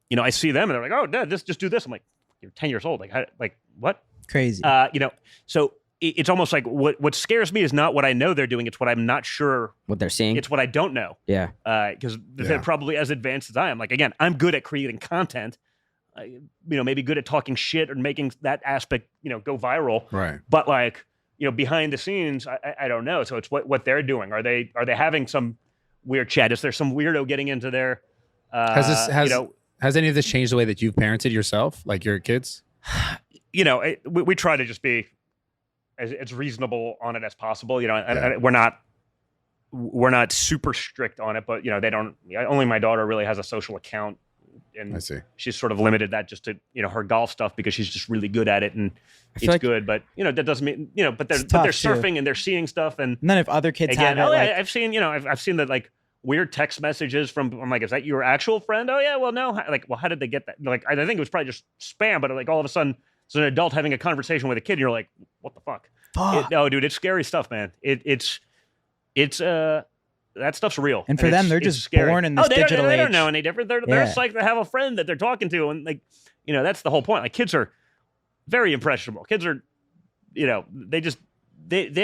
D: you know, I see them and they're like, oh, Dad, just do this. I'm like, you're 10 years old. Like what?
E: Crazy.
D: You know, so it's almost like what scares me is not what I know they're doing. It's what I'm not sure.
C: what they're seeing?
D: It's what I don't know.
C: Yeah.
D: Because they're probably as advanced as I am. Like, again, I'm good at creating content. You know, maybe good at talking shit or making that aspect, you know, go viral.
B: Right.
D: But like, you know, behind the scenes, I don't know. So it's what they're doing. Are they having some weird chat? Is there some weirdo getting into their?
B: Has any of this changed the way that you've parented yourself, like your kids?
D: You know, we try to just be as reasonable on it as possible. You know, and
B: Yeah.
D: we're not super strict on it, but you know, they don't. Only my daughter really has a social account, and
B: I see.
D: she's sort of limited that just to, you know, her golf stuff because she's just really good at it and
C: feel
D: it's
C: like-
D: good. But you know, that doesn't mean, you know, but they're
E: It's tough,
D: surfing and they're seeing stuff. And
E: And then if other kids
D: again,
E: have it, like,
D: I've seen, you know, I've seen that like weird text messages from, I'm like, is that your actual friend? Oh yeah, well no, like, well, how did they get that? Like, I think it was probably just spam, but like all of a sudden it's an adult having a conversation with a kid and you're like, what the fuck?
E: fuck.
D: No, dude, it's scary stuff, man. It's that stuff's real.
E: And for them, they're
D: it's
E: just
D: scary.
E: born in this
D: they
E: digital
D: don't, they don't
E: age.
D: know any different. They're
E: Yeah.
D: psyched to have a friend that they're talking to, and like, you know, that's the whole point. Like, kids are very impressionable. Kids are, you know, they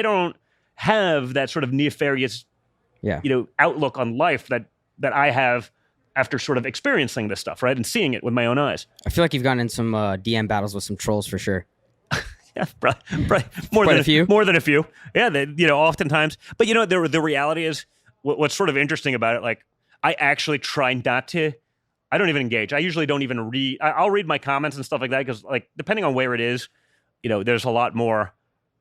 D: don't have that sort of nefarious,
C: Yeah.
D: you know, outlook on life that I have after sort of experiencing this stuff, right, and seeing it with my own eyes.
C: I feel like you've gotten in some DM battles with some trolls for sure.
D: Yeah, probably more
C: Quite
D: than
C: a few.
D: More than a few. Yeah, you know, oftentimes. But you know, the reality is, what's sort of interesting about it. Like, I actually try not to. I don't even engage. I usually don't even read. I'll read my comments and stuff like that because, like, depending on where it is, you know, there's a lot more.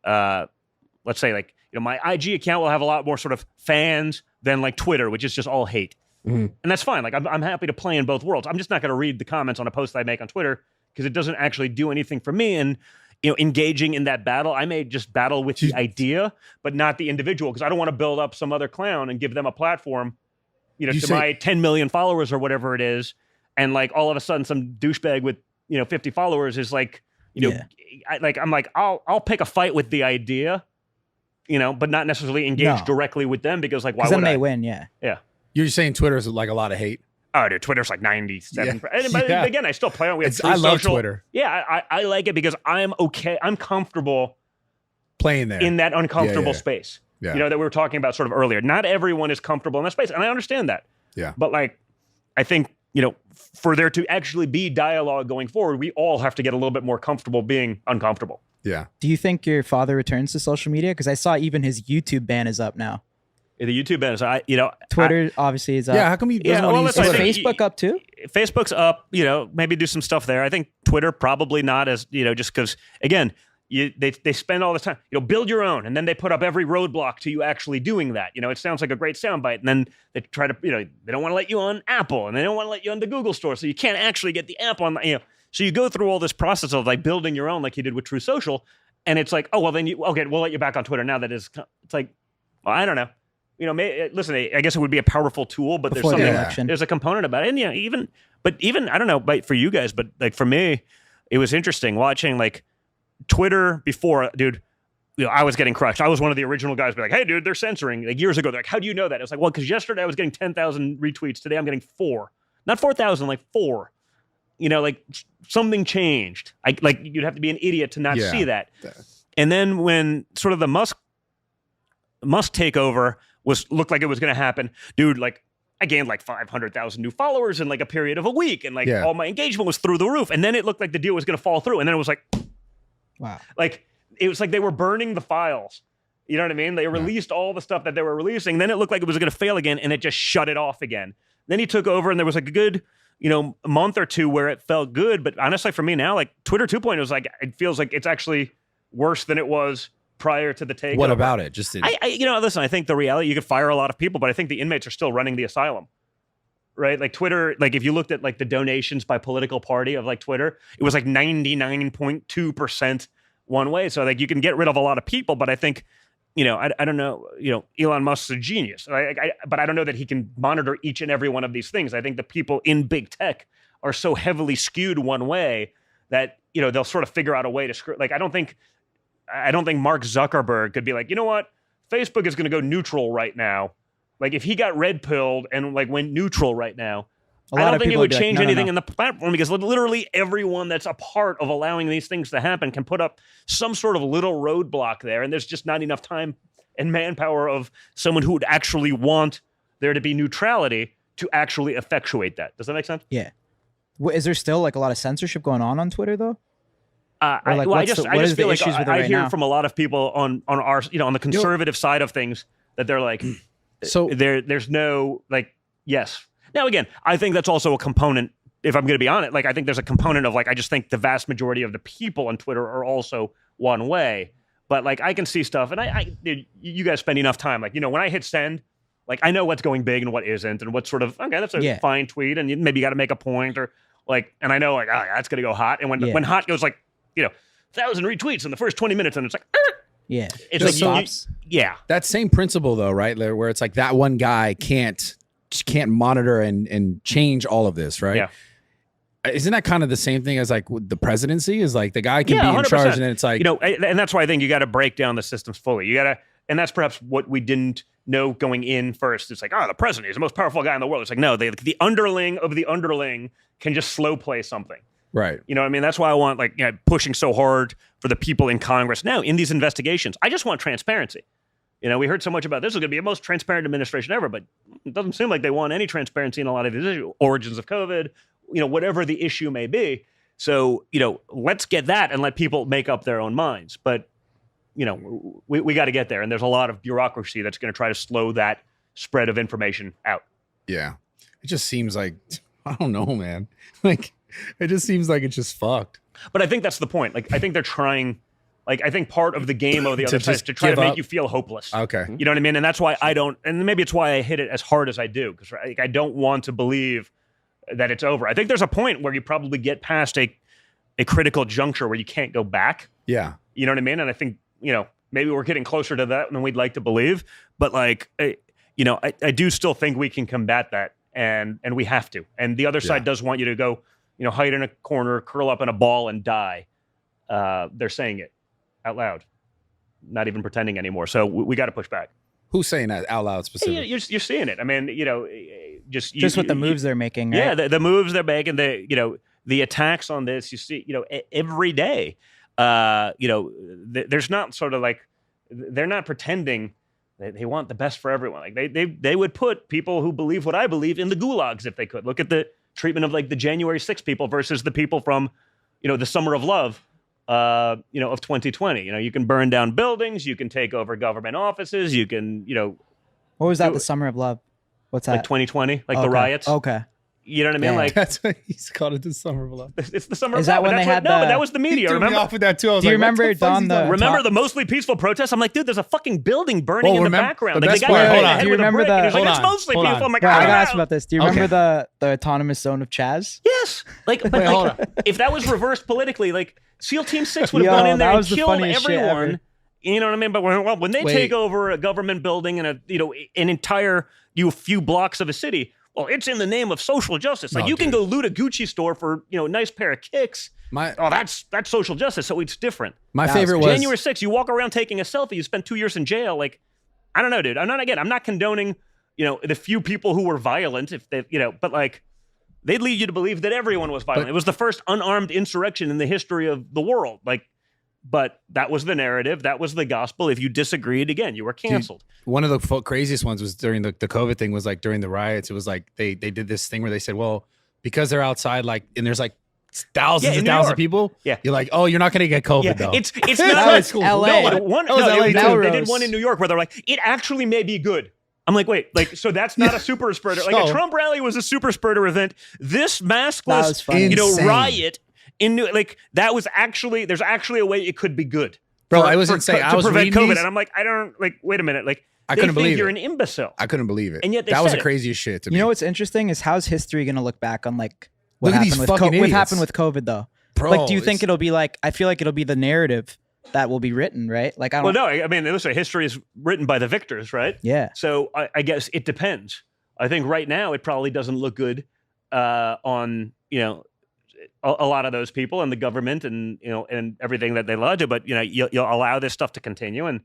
D: Let's say, like, you know, my IG account will have a lot more sort of fans than like Twitter, which is just all hate,
C: Mhm.
D: and that's fine. Like, I'm happy to play in both worlds. I'm just not going to read the comments on a post that I make on Twitter because it doesn't actually do anything for me. And you know, engaging in that battle, I may just battle with the idea, but not the individual, because I don't want to build up some other clown and give them a platform, you know,
B: You
D: to
B: say-
D: my 10 million followers or whatever it is, and like all of a sudden some douchebag with 50 followers is like,
E: Yeah.
D: I'm like, I'll pick a fight with the idea, but not necessarily engage
E: No.
D: directly with them because like why
E: Because then
D: would
E: they
D: I?
E: win. Yeah.
B: You're saying Twitter is like a lot of hate.
D: Oh, dude, Twitter's like 97.
B: Yeah.
D: And but
B: Yeah.
D: again, I still play on. We have
B: It's- I
D: Truth
B: love
D: Social.
B: Twitter.
D: Yeah, I like it because I'm okay. I'm comfortable
B: Playing there.
D: in that uncomfortable
B: yeah.
D: space.
B: Yeah.
D: That we were talking about sort of earlier. Not everyone is comfortable in that space, and I understand that.
B: Yeah.
D: But like, I think for there to actually be dialogue going forward, we all have to get a little bit more comfortable being uncomfortable.
B: Yeah.
E: Do you think your father returns to social media? Because I saw even his YouTube ban is up now.
D: The YouTube ban is,
E: Twitter obviously is up.
B: Yeah. How come you
D: Yeah,
B: doesn't
D: well,
B: want
D: let's
B: to
E: Is
B: use
D: I
B: Twitter?
D: think-
E: Facebook up too?
D: Facebook's up, maybe do some stuff there. I think Twitter probably not as, just because, again, they spend all this time, build your own, and then they put up every roadblock to you actually doing that. It sounds like a great soundbite, and then they try to, they don't want to let you on Apple, and they don't want to let you on the Google store, so you can't actually get the app on, So you go through all this process of like building your own, like you did with True Social, and it's like, oh well, then we'll let you back on Twitter now that it's like, well, I don't know. Listen, I guess it would be a powerful tool, but
E: Before the
D: there's
E: election.
D: there's a component about it. And even I don't know, but for you guys, but like for me, it was interesting watching like Twitter before, dude. I was getting crushed. I was one of the original guys be like, hey, dude, they're censoring. Like years ago, they're like, how do you know that? I was like, well, because yesterday I was getting 10,000 retweets. Today I'm getting 4. Not 4,000, like 4. Like something changed. Like you'd have to be an idiot to not
B: Yeah.
D: see that. And then when sort of the Musk takeover looked like it was going to happen, dude, like I gained like 500,000 new followers in like a period of a week. And like
B: Yeah.
D: all my engagement was through the roof. And then it looked like the deal was going to fall through. And then it was like,
E: Wow.
D: like it was like they were burning the files. You know what I mean? They released all the stuff that they were releasing. Then it looked like it was going to fail again, and it just shut it off again. Then he took over, and there was like a good, month or two where it felt good. But honestly, for me now, like Twitter 2.0 is like it feels like it's actually worse than it was prior to the takeover.
B: What about it? Just
D: Listen, I think the reality, you could fire a lot of people, but I think the inmates are still running the asylum. Right? Like Twitter, like if you looked at like the donations by political party of like Twitter, it was like 99.2% one way. So like you can get rid of a lot of people, but I think, I don't know, Elon Musk's a genius. But I don't know that he can monitor each and every one of these things. I think the people in big tech are so heavily skewed one way that, they'll sort of figure out a way to screw. Like I don't think Mark Zuckerberg could be like, you know what? Facebook is going to go neutral right now. Like if he got red pilled and like went neutral right now,
E: A
D: I
E: lot
D: don't
E: of
D: think it
E: people
D: would
E: would be like,
D: change
E: "No, no,
D: anything
E: no."
D: in the platform because literally everyone that's a part of allowing these things to happen can put up some sort of little roadblock there. And there's just not enough time and manpower of someone who would actually want there to be neutrality to actually effectuate that. Does that make sense?
E: Yeah. Is there still like a lot of censorship going on Twitter though?
D: I
E: what's
D: just
E: the- what is the
D: feel like
E: issues with it
D: I
E: right
D: hear
E: now?
D: from a lot of people on our, on the conservative side of things that they're like,
B: so
D: there's no like, yes. Now, again, I think that's also a component, if I'm going to be honest, like I think there's a component of like, I just think the vast majority of the people on Twitter are also one way. But like, I can see stuff and dude, you guys spend enough time. Like, when I hit send, like I know what's going big and what isn't and what's sort of, okay, that's a fine tweet. And maybe you got to make a point or like, and I know like, that's going to go hot. And when hot goes like, 1,000 retweets in the first 20 minutes and it's like,
E: Yeah.
D: it's
E: Just
D: like,
E: stops.
D: yeah.
B: that same principle though, right? Where it's like that one guy can't monitor and change all of this, right?
D: Yeah.
B: Isn't that kind of the same thing as like with the presidency? Is like the guy can
D: Yeah,
B: be in
D: 100%.
B: charge, and then it's like
D: and that's why I think you got to break down the systems fully. You got to, and that's perhaps what we didn't know going in first. It's like, the president is the most powerful guy in the world. It's like, no, the underling of the underling can just slow play something.
B: right.
D: You know what I mean? That's why I want like pushing so hard for the people in Congress now in these investigations. I just want transparency. We heard so much about this is going to be the most transparent administration ever, but it doesn't seem like they want any transparency in a lot of these issues, origins of COVID, whatever the issue may be. So, let's get that and let people make up their own minds. But, we got to get there. And there's a lot of bureaucracy that's going to try to slow that spread of information out.
B: Yeah. It just seems like I don't know, man. Like it just seems like it's just fucked.
D: But I think that's the point. Like, I think they're trying, like, I think part of the game of the
B: To
D: other side is
B: just
D: to try to
B: give
D: make
B: up?
D: you feel hopeless.
B: Okay.
D: You know what I mean? And that's why I don't, and maybe it's why I hit it as hard as I do, because I don't want to believe that it's over. I think there's a point where you probably get past a critical juncture where you can't go back.
B: Yeah.
D: You know what I mean? And I think, maybe we're getting closer to that than we'd like to believe. But like, I do still think we can combat that. and we have to. And the other side does want you to go, hide in a corner, curl up in a ball, and die. They're saying it out loud, not even pretending anymore. So we got to push back.
B: Who's saying that out loud specifically?
D: You're seeing it. I mean,
E: just with the moves they're making. Right?
D: Yeah, the moves they're making. The attacks on this. You see, every day. There's not sort of like they're not pretending that they want the best for everyone. Like they would put people who believe what I believe in the gulags if they could. Look at the treatment of like the January 6th people versus the people from, the Summer of Love, of 2020. You can burn down buildings, you can take over government offices, you can,
E: What was that? The Summer of Love? What's that?
D: like 2020, like the riots.
E: Okay.
D: You know what I mean?
E: Yeah.
D: Like
B: That's what he's called it, the Summer of Love.
D: it's the Summer
E: Is
D: of Love.
E: that when
D: but
E: they
D: that's
E: had
D: what, No,
E: the-
D: but that was the media.
B: He threw me
D: Remember?
B: off with that too. I was
E: Do you
B: like, what
E: remember
B: the fuck is
E: Don
B: he
E: the-
B: talking about?
D: Remember
E: Top-
D: the mostly peaceful protests? I'm like, dude, there's a fucking building burning
B: Well,
D: in the
B: remember-
D: background.
B: the
D: Like
B: best
D: the guy
B: part-
D: hit
B: hold
D: the
B: on.
D: head
E: Do you
D: with a
E: remember
D: brick,
E: the-
D: and he's like,
B: hold
D: it's
B: on,
D: mostly
B: hold
D: peaceful.
B: on.
D: I'm like,
E: Bro, I
D: ah.
E: gotta ask about this. Do you remember
B: Okay.
E: the autonomous zone of Chaz?
D: Yes. Like, but
B: Wait, hold
D: like, if that was reversed politically, like SEAL Team 6 would have
E: Yo,
D: gone in there
E: that
D: and
E: was the
D: killed
E: funniest shit
D: everyone.
E: ever.
D: You know what I mean? But when they
B: Wait.
D: take over a government building and an entire few blocks of a city, well, it's in the name of social justice. Like
B: No,
D: you can
B: dude.
D: go loot a Gucci store for a nice pair of kicks. Oh, that's social justice. So it's different.
B: My
E: That
B: favorite
E: was
B: was
D: January 6th, you walk around taking a selfie, you spend 2 years in jail. Like, I don't know, dude. I'm not condoning, the few people who were violent, if they, but like, they'd lead you to believe that everyone was violent.
B: But-
D: It was the first unarmed insurrection in the history of the world. Like, but that was the narrative. That was the gospel. If you disagreed, again, you were canceled.
B: one of the craziest ones was during the COVID thing. Was like during the riots. It was like they did this thing where they said, well, because they're outside, like, and there's like thousands
D: Yeah,
B: and
D: in New
B: thousands
D: York.
B: of people.
D: Yeah.
B: You're like, oh, you're not gonna get COVID
D: Yeah,
B: though.
D: it's
B: That
D: not
B: was cool.
E: LA.
D: No,
B: That
D: one,
B: was
D: no,
B: LA
D: they
B: too.
D: did
E: Melrose.
D: one in New York where they're like, it actually may be good. I'm like, wait, like, so that's not a super spreader. Like a
B: So-
D: Trump rally was a super spreader event. This
E: That was
D: maskless,
E: funny.
B: Insane.
D: riot in New, like that was actually, there's actually a way it could be good.
B: Bro,
D: for-
B: I was
D: for-
B: insane.
D: to
B: I was
D: prevent
B: reading
D: COVID,
B: these-
D: and I'm like, I don't like. Wait a minute, like
B: I
D: they
B: couldn't
D: think
B: believe
D: you're
B: it.
D: an imbecile.
B: I couldn't believe it.
D: And yet they
B: that was
D: said
B: the
D: it.
B: craziest shit to me.
E: You know what's interesting is how's history gonna look back on like what
B: Look at
E: happened
B: these
E: with
B: fucking
E: what
B: idiots.
E: happened with COVID though?
B: Bro,
E: Like, do you think
B: it's-
E: it'll be like? I feel like it'll be the narrative that will be written, right? Like, I don't.
D: Well, no, I mean, listen, history is written by the victors, right?
E: Yeah.
D: So I guess it depends. I think right now it probably doesn't look good on a lot of those people and the government and and everything that they love to. But you'll allow this stuff to continue, and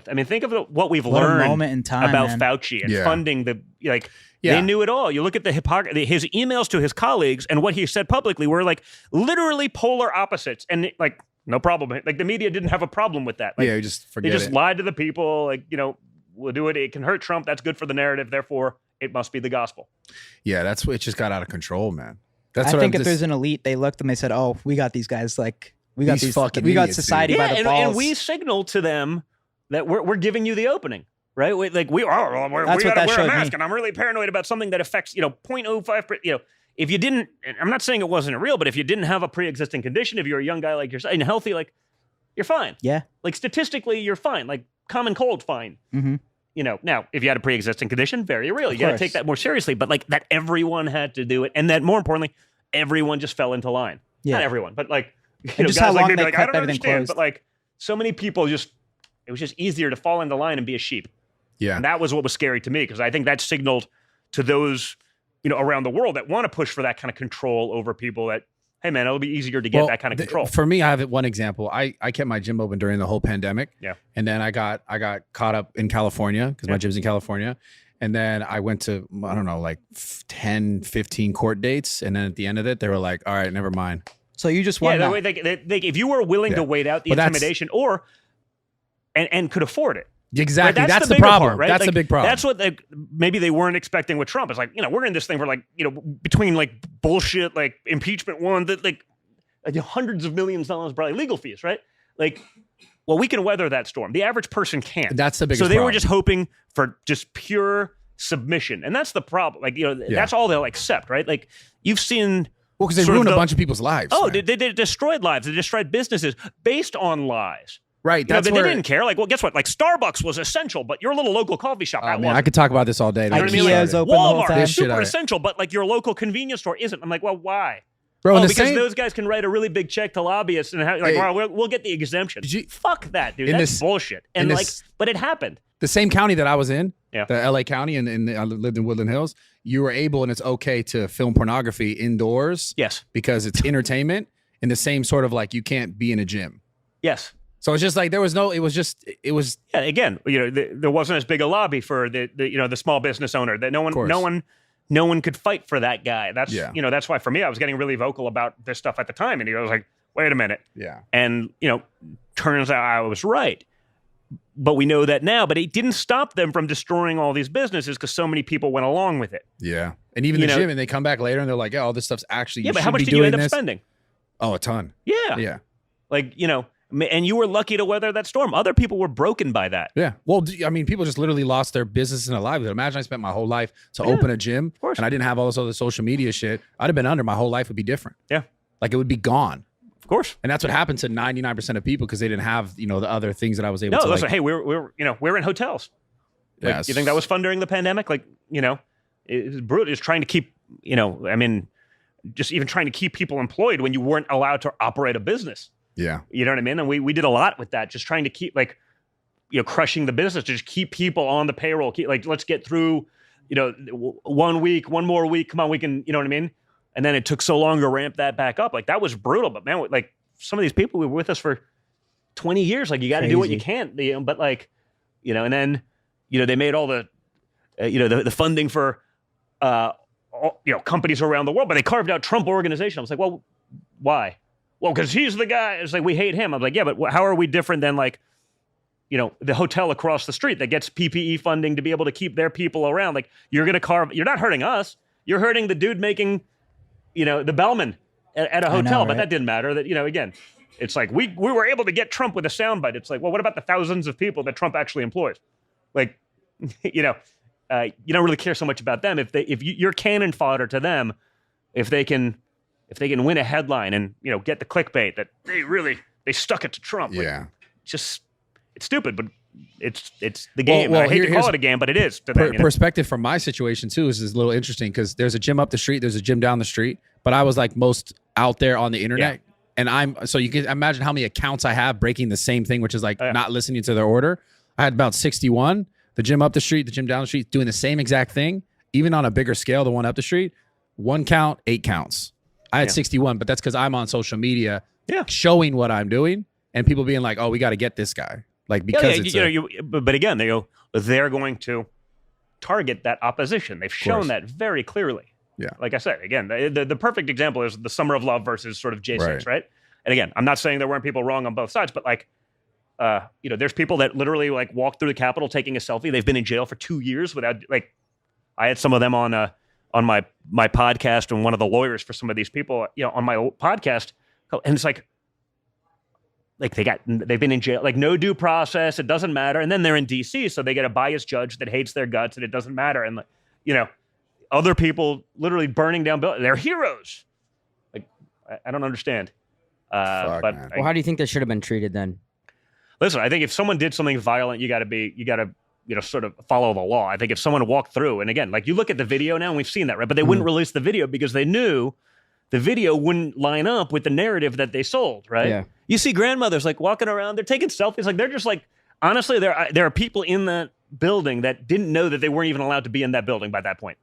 D: I mean, think of what we've
E: What a
D: learned
E: moment in time,
D: about
E: man.
D: Fauci and
B: Yeah.
D: funding the
B: Yeah.
D: They knew it all. You look at his emails to his colleagues and what he said publicly were like literally polar opposites, and like no problem. Like the media didn't have a problem with that. Like,
B: yeah, you just
D: they
B: forget
D: just
B: it.
D: lied to the people. Like we'll do it. It can hurt Trump. That's good for the narrative. Therefore, it must be the gospel.
B: Yeah, that's what it just got out of control, man. That's
E: I
B: what
E: think
B: I'm
E: if there's an elite, they looked and they said, "Oh, we got these guys. Like, we got
B: These
E: these.
B: fucking
E: We got
B: idiots, dude.
E: society by the
D: and
E: balls."
D: we signal to them that we're giving you the opening. Right, we
E: That's
D: we
E: what
D: gotta
E: that
D: wear a
E: showed
D: mask,
E: me.
D: and I'm really paranoid about something that affects 0.05. If you didn't, and I'm not saying it wasn't real, but if you didn't have a pre-existing condition, if you're a young guy like yourself and healthy, like you're fine.
E: Yeah.
D: Like statistically, you're fine. Like common cold, fine.
E: Mhm.
D: Now if you had a pre-existing condition, very real. You got to
E: course.
D: take that more seriously. But like that, everyone had to do it, and that more importantly, everyone just fell into line.
E: Yeah.
D: Not everyone, but like
E: just
D: guys
E: how
D: like
E: long
D: me be
E: they
D: like, I
E: kept
D: don't
E: everything
D: understand,
E: closed.
D: but like so many people it was just easier to fall into line and be a sheep.
B: yeah.
D: And that was what was scary to me because I think that signaled to those, around the world that want to push for that kind of control over people that, hey, man, it'll be easier to get
B: Well,
D: that kind of control.
B: For me, I have one example. I kept my gym open during the whole pandemic.
D: Yeah.
B: And then I got caught up in California because
D: Yeah.
B: my gym's in California. And then I went to, I don't know, like 10, 15 court dates. And then at the end of it, they were like, all right, never mind.
E: So you just
D: yeah,
E: won
D: that
E: that.
D: way if you were willing to
B: Yeah.
D: wait out the
B: But that's-
D: intimidation and could afford it.
B: Exactly.
D: Right?
B: That's the
D: bigger
B: problem.
D: part, right?
B: That's the
D: Like,
B: big problem.
D: That's what maybe they weren't expecting with Trump. It's like, we're in this thing for like, between like bullshit, like impeachment one, that like hundreds of millions of dollars, probably legal fees, right? Like, well, we can weather that storm. The average person can't.
B: That's the biggest
D: So they were
B: problem.
D: just hoping for just pure submission. And that's the problem. Like, that's all they'll accept, right? Like you've seen.
B: Well, because they
D: sort of
B: ruined a
D: the-
B: bunch of people's lives.
D: Oh,
B: man.
D: they destroyed lives. They destroyed businesses based on lies.
B: right.
D: That's
B: That's
D: they
B: where,
D: didn't care. Like, well, guess what? Like Starbucks was essential, but your little local coffee shop,
B: Oh,
D: that
B: man, I
D: wasn't.
B: could talk about this all day.
D: You know what I mean?
E: IKEA's
D: Like,
E: open the whole
D: Walmart
E: time.
D: is
B: This shit
D: super
B: I-
D: essential, but like your local convenience store isn't. I'm like, well, why?
B: Bro, in the
D: because
B: same,
D: those guys can write a really big check to lobbyists and
B: Hey.
D: well, we'll get the exemption.
B: Did you-
D: Fuck that, dude.
B: in
D: That's
B: this-
D: bullshit.
B: in
D: And
B: this-
D: like, but it happened.
B: the same county that I was in,
D: Yeah.
B: the LA County, and I lived in Woodland Hills. You were able, and it's okay to film pornography indoors
D: Yes.
B: because it's entertainment, in the same sort of like you can't be in a gym.
D: Yes.
B: So it's just like it was.
D: Yeah, again, there wasn't as big a lobby for the small business owner that no one could fight for that guy. That's that's why for me I was getting really vocal about this stuff at the time, and he was like, "Wait a minute," and turns out I was right. But we know that now. But it didn't stop them from destroying all these businesses because so many people went along with it.
B: Yeah, and even the gym, and they come back later and they're like, "Yeah, all this stuff's actually
D: but how much did you end up spending?
B: Oh, a ton.
D: Yeah. Like and you were lucky to weather that storm. Other people were broken by that.
B: Yeah. Well, I mean, people just literally lost their business and their livelihood. Imagine I spent my whole life to open a gym and I didn't have all this other social media shit. I'd have been under. My whole life would be different.
D: Yeah.
B: Like it would be gone.
D: Of course.
B: And that's what happened to 99% of people because they didn't have, the other things that I was able to.
D: No, listen, hey, we're in hotels. Like,
B: Yes.
D: you think that was fun during the pandemic? Like, it's brutal. It's trying to keep, just even trying to keep people employed when you weren't allowed to operate a business.
B: Yeah.
D: You know what I mean? And we did a lot with that, just trying to keep crushing the business, to just keep people on the payroll. Let's get through, 1 week, one more week. Come on, we can, you know what I mean? And then it took so long to ramp that back up. Like that was brutal. But man, like some of these people were with us for 20 years. Like you got to do what you can. But like, and then, they made all the, the funding for, companies around the world, but they carved out Trump Organization. I was like, well, why? Well, because he's the guy. It's like, we hate him. I'm like, yeah, but how are we different than like, the hotel across the street that gets PPE funding to be able to keep their people around? Like you're not hurting us. You're hurting the dude making, the bellman at a hotel, but that didn't matter. That, again, it's like we were able to get Trump with a soundbite. It's like, well, what about the thousands of people that Trump actually employs? Like, you don't really care so much about them. If you're cannon fodder to them, if they can win a headline and get the clickbait that they stuck it to Trump. Like,
B: Yeah.
D: it's stupid, but it's the game.
B: Well,
D: I hate to call it a game, but it is. To them,
B: Perspective from my situation too is a little interesting because there's a gym up the street, there's a gym down the street, but I was like most out there on the internet. And so you can imagine how many accounts I have breaking the same thing, which is like not listening to their order. I had about 61. The gym up the street, the gym down the street, doing the same exact thing, even on a bigger scale. The one up the street, 1 count, 8 counts. I had 61, but that's because I'm on social media, showing what I'm doing, and people being like, "Oh, we got to get this guy." Like because
D: but again, they're going to target that opposition. They've shown that very clearly.
B: Yeah.
D: Like I said, again, the perfect example is the Summer of Love versus sort of J6, right? And again, I'm not saying there weren't people wrong on both sides, but like, there's people that literally like walk through the Capitol taking a selfie. They've been in jail for 2 years without like. I had some of them on my podcast, and one of the lawyers for some of these people, on my podcast, and it's like they've been in jail, like no due process. It doesn't matter, and then they're in D.C., so they get a biased judge that hates their guts, and it doesn't matter. And other people literally burning down buildings. They're heroes. Like I don't understand. But
C: how do you think they should have been treated then?
D: Listen, I think if someone did something violent, you got to sort of follow the law. I think if someone walked through, and again, like you look at the video now, and we've seen that, right? But they wouldn't release the video because they knew the video wouldn't line up with the narrative that they sold, right?
C: Yeah.
D: You see grandmothers like walking around, they're taking selfies, like they're just like, honestly, there are people in that building that didn't know that they weren't even allowed to be in that building by that point.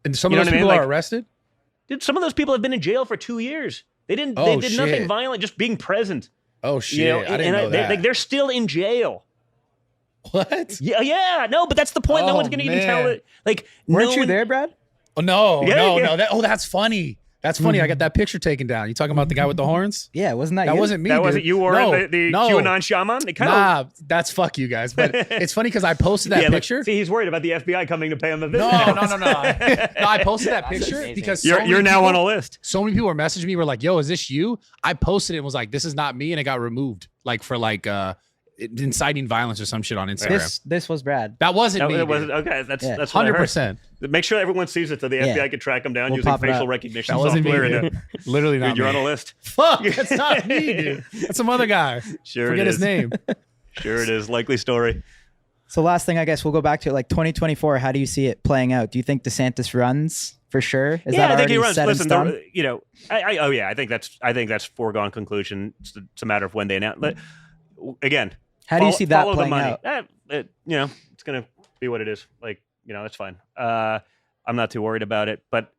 B: And some of those people are arrested?
D: Dude, some of those people have been in jail for 2 years. They did nothing violent, just being present.
B: Oh shit! I didn't know that.
D: They're still in jail.
B: What?
D: Yeah, no, but that's the point. No one's gonna even tell it. Like,
E: weren't you there, Brad?
B: Oh no, no. That's funny. That's funny. I got that picture taken down. You talking about the guy with the horns?
E: Yeah, wasn't that
B: That
E: you?
B: wasn't me.
D: That
B: dude.
D: wasn't you or the QAnon shaman?
B: Nah, that's fuck you guys. But it's funny because I posted that picture.
D: See, he's worried about the FBI coming to pay him a visit.
B: No. I posted that picture because
D: you're now on a list.
B: So many people were messaging me, were like, "Yo, is this you?" I posted it and was like, "This is not me," and it got removed, like for like inciting violence or some shit on Instagram.
E: This was Brad.
B: That wasn't me.
D: It wasn't okay. That's
B: 100%.
D: Make sure everyone sees it so the FBI can track them down using facial recognition
B: That wasn't
D: software.
B: me, literally not.
D: Dude, you're
B: me.
D: on a list.
B: Fuck, that's not me, dude. That's some other guy.
D: Sure,
B: forget his name.
D: Sure, it is. Likely story.
E: So last thing, I guess we'll go back to like 2024. How do you see it playing out? Do you think DeSantis runs for sure? Is that
D: I think
E: already
D: he runs.
E: set in
D: Listen,
E: stone?
D: I think that's foregone conclusion. It's a matter of when they announce. Again,
E: how do you see that playing out?
D: It's gonna be what it is. Like, it's fine. I'm not too worried about it. But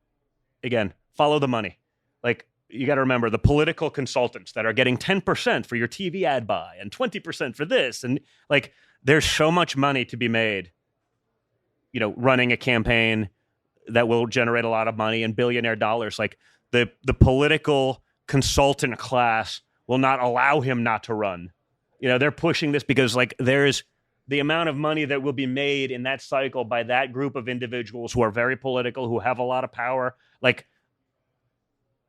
D: again, follow the money. Like, you got to remember the political consultants that are getting 10% for your TV ad buy and 20% for this. And like, there's so much money to be made, running a campaign that will generate a lot of money and billionaire dollars. Like the political consultant class will not allow him not to run. They're pushing this because like there's the amount of money that will be made in that cycle by that group of individuals who are very political, who have a lot of power. Like,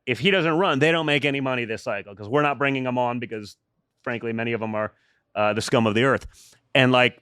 D: if he doesn't run, they don't make any money this cycle because we're not bringing them on because, frankly, many of them are the scum of the earth. And like,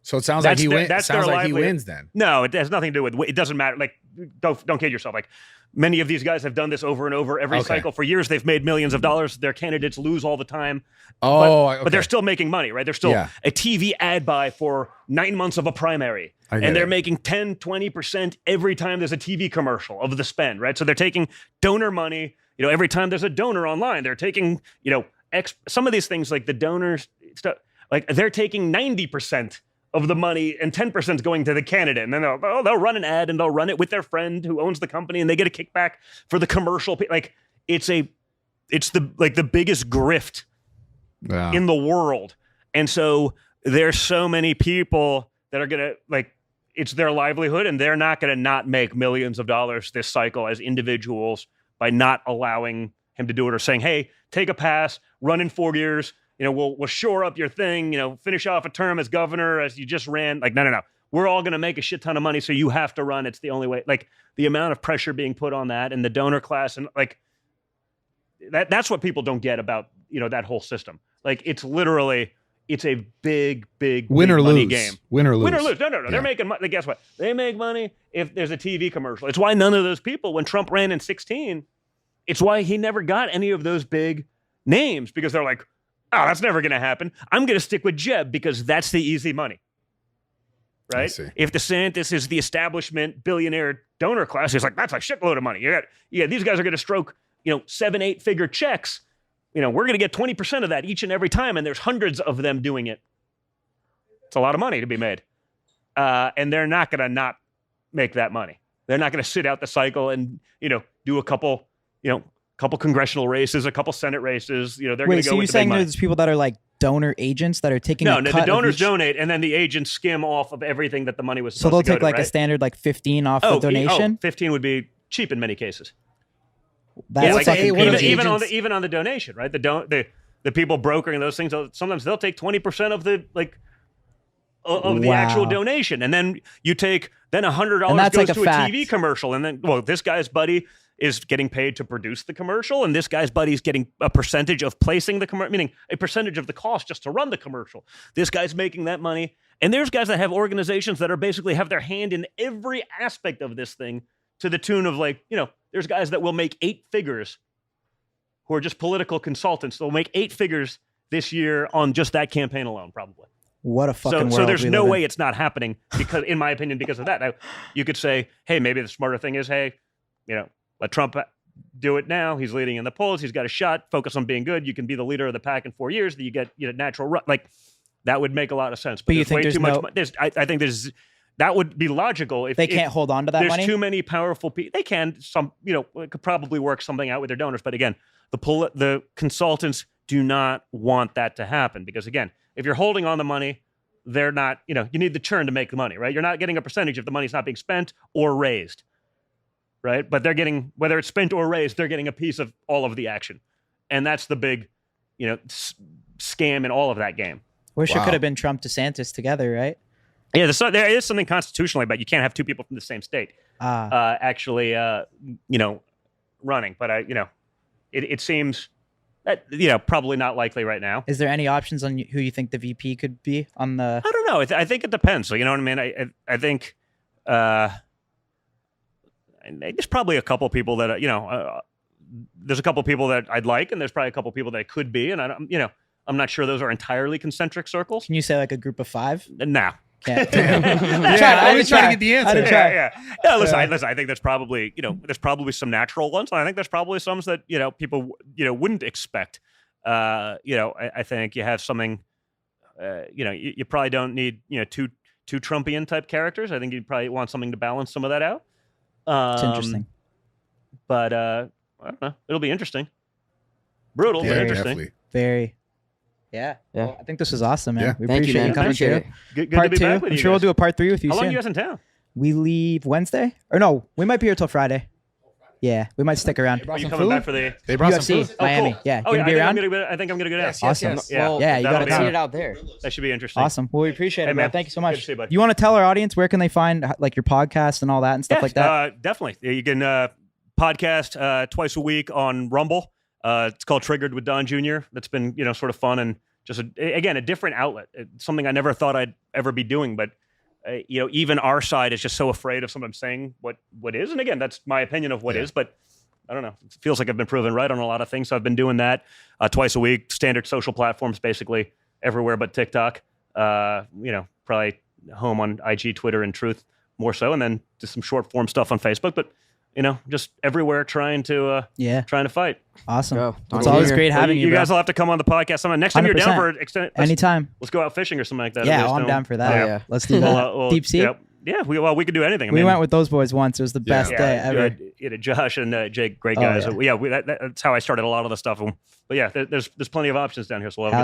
B: so it sounds like he wins.
D: That's
B: Sounds
D: their
B: like he
D: livelihood.
B: wins then.
D: No, it has nothing to do with. It doesn't matter. Like, don't kid yourself. Like, many of these guys have done this over and over every cycle for years. They've made millions of dollars. Their candidates lose all the time. But they're still making money, right? They're still a TV ad buy for 9 months of a primary. And they're making 10, 20% every time there's a TV commercial of the spend, right? So they're taking donor money, every time there's a donor online. They're taking, some of these things like the donors stuff, like they're taking 90% of the money and 10% is going to the candidate. And then they'll run an ad and they'll run it with their friend who owns the company and they get a kickback for the commercial. Like it's the biggest grift in the world. And so there's so many people that are going to like, it's their livelihood and they're not going to not make millions of dollars this cycle as individuals by not allowing him to do it or saying, hey, take a pass, run in 4 years. We'll shore up your thing, finish off a term as governor as you just ran. Like, no. We're all going to make a shit ton of money. So you have to run. It's the only way. Like the amount of pressure being put on that and the donor class and like that's what people don't get about, that whole system. Like it's literally, it's a big
B: win or
D: money
B: lose
D: game.
B: Win or lose.
D: No. Yeah. They're making money. Guess what? They make money if there's a TV commercial. It's why none of those people, when Trump ran in 2016, it's why he never got any of those big names because they're like, oh, that's never going to happen. I'm going to stick with Jeb because that's the easy money, right? If DeSantis is the establishment billionaire donor class, he's like, that's a shitload of money. These guys are going to stroke, 7-8 figure checks. We're going to get 20% of that each and every time, and there's hundreds of them doing it. It's a lot of money to be made, and they're not going to not make that money. They're not going to sit out the cycle and do a couple congressional races, a couple Senate races. They're going to go with the big money.
E: So you're saying there's people that are like donor agents that are taking
D: no, the donors donate, and then the agents skim off of everything that the money was supposed to go to.
E: So they'll take like
D: right?
E: a standard like 15 off the donation?
D: 15 would be cheap in many cases.
E: That's
D: even on the donation, right? The people brokering those things, sometimes they'll take 20% of the the actual donation, and then you take $100 goes to a TV commercial, and then this guy's buddy is getting paid to produce the commercial, and this guy's buddy's getting a percentage of placing the commercial, meaning a percentage of the cost just to run the commercial. This guy's making that money, and there's guys that have organizations that are basically have their hand in every aspect of this thing to the tune of there's guys that will make 8 figures who are just political consultants. They'll make 8 figures this year on just that campaign alone, probably.
E: What a fucking world.
D: So there's no way it's not happening because, in my opinion, because of that. Now, you could say, hey, maybe the smarter thing is, hey, let Trump do it now. He's leading in the polls. He's got a shot. Focus on being good. You can be the leader of the pack in 4 years. That you get natural run. Like that would make a lot of sense.
E: But you think there's
D: much. I think that would be logical if
E: they can't hold on to that money.
D: There's too many powerful people. They can. It could probably work something out with their donors. But again, the consultants do not want that to happen because again, if you're holding on the money, they're not. You need the churn to make the money, right? You're not getting a percentage if the money's not being spent or raised. Right, but they're getting, whether it's spent or raised, they're getting a piece of all of the action, and that's the big, scam in all of that game.
E: Wish it could have been Trump DeSantis together, right?
D: Yeah, there is something constitutionally about you can't have 2 people from the same state actually, running. But it seems that probably not likely right now.
E: Is there any options on who you think the VP could be on the?
D: I don't know. I think it depends. So you know what I mean. I think. There's probably a couple people that there's a couple people that I'd like, and there's probably a couple people that it could be, and I'm not sure those are entirely concentric circles.
E: Can you say like a group of 5?
D: No.
E: Can't.
B: I was trying to get the answer.
D: Yeah. Listen, I think there's probably there's probably some natural ones, and I think there's probably some that people wouldn't expect. I think you have something. You probably don't need 2 too Trumpian type characters. I think you'd probably want something to balance some of that out.
E: It's interesting.
D: But I don't know. It'll be interesting. Brutal, but
E: Very.
D: interesting.
F: Definitely.
E: Very. Yeah.
C: Yeah.
E: Well, I think this was awesome, man.
F: Yeah.
E: We
C: Thank you,
E: appreciate
C: man.
E: you coming.
C: Appreciate
E: Too.
C: it.
D: Good
E: Part
D: to be
E: 2.
D: back with
E: I'm
D: you
E: sure we'll
D: guys.
E: do a part 3 with you
D: How long
E: soon.
D: are you guys in town?
E: We leave Wednesday? Or no, we might be here till Friday. Yeah, we might stick around.
D: Are you
B: some
D: coming
B: food?
D: back for the?
B: They brought some
E: UFC,
B: food.
E: Miami.
D: Cool.
E: Yeah,
D: Oh,
E: you
D: yeah.
E: gonna be around?
D: I think I'm gonna go down.
B: Yes,
E: Awesome.
B: yes.
D: Yeah.
C: Well,
E: Yeah, you
D: that'll
E: gotta
D: be
C: see
E: come.
C: it out there.
D: That should be interesting.
E: Awesome. Well, we appreciate
D: Hey,
E: it, man.
D: man.
E: Thank you so
D: Good
E: much.
D: to see you, bud.
E: You want to tell our audience where can they find like your podcast and all that and stuff like that?
D: Definitely. You can podcast twice a week on Rumble. It's called Triggered with Don Jr. That's been sort of fun and just a different outlet. It's something I never thought I'd ever be doing, but even our side is just so afraid of sometimes saying what is. And again, that's my opinion of what is, but I don't know. It feels like I've been proven right on a lot of things. So I've been doing that twice a week, standard social platforms, basically everywhere but TikTok. Probably home on IG, Twitter, and Truth more so, and then just some short form stuff on Facebook. But just everywhere trying to fight.
E: Awesome.
C: Go.
E: It's
C: Don
E: always
C: Jr.
E: great having you,
D: You
E: bro.
D: guys will have to come on the podcast sometime. Next time you're down
E: 100%.
D: for extended,
E: Anytime.
D: let's go out fishing or something like that.
E: Yeah,
D: Let us
E: I'm
D: know.
E: down for that.
C: Oh, yeah.
E: Let's do that.
D: Well,
E: Deep sea.
D: Yeah, we could do anything. I
E: We
D: mean,
E: went with those boys once. It was the best day ever.
D: Josh and Jake, great
E: Oh,
D: guys.
E: yeah.
D: That's how I started a lot of the stuff. But yeah, there's plenty of options down here, so we'll have a
E: Hell
D: good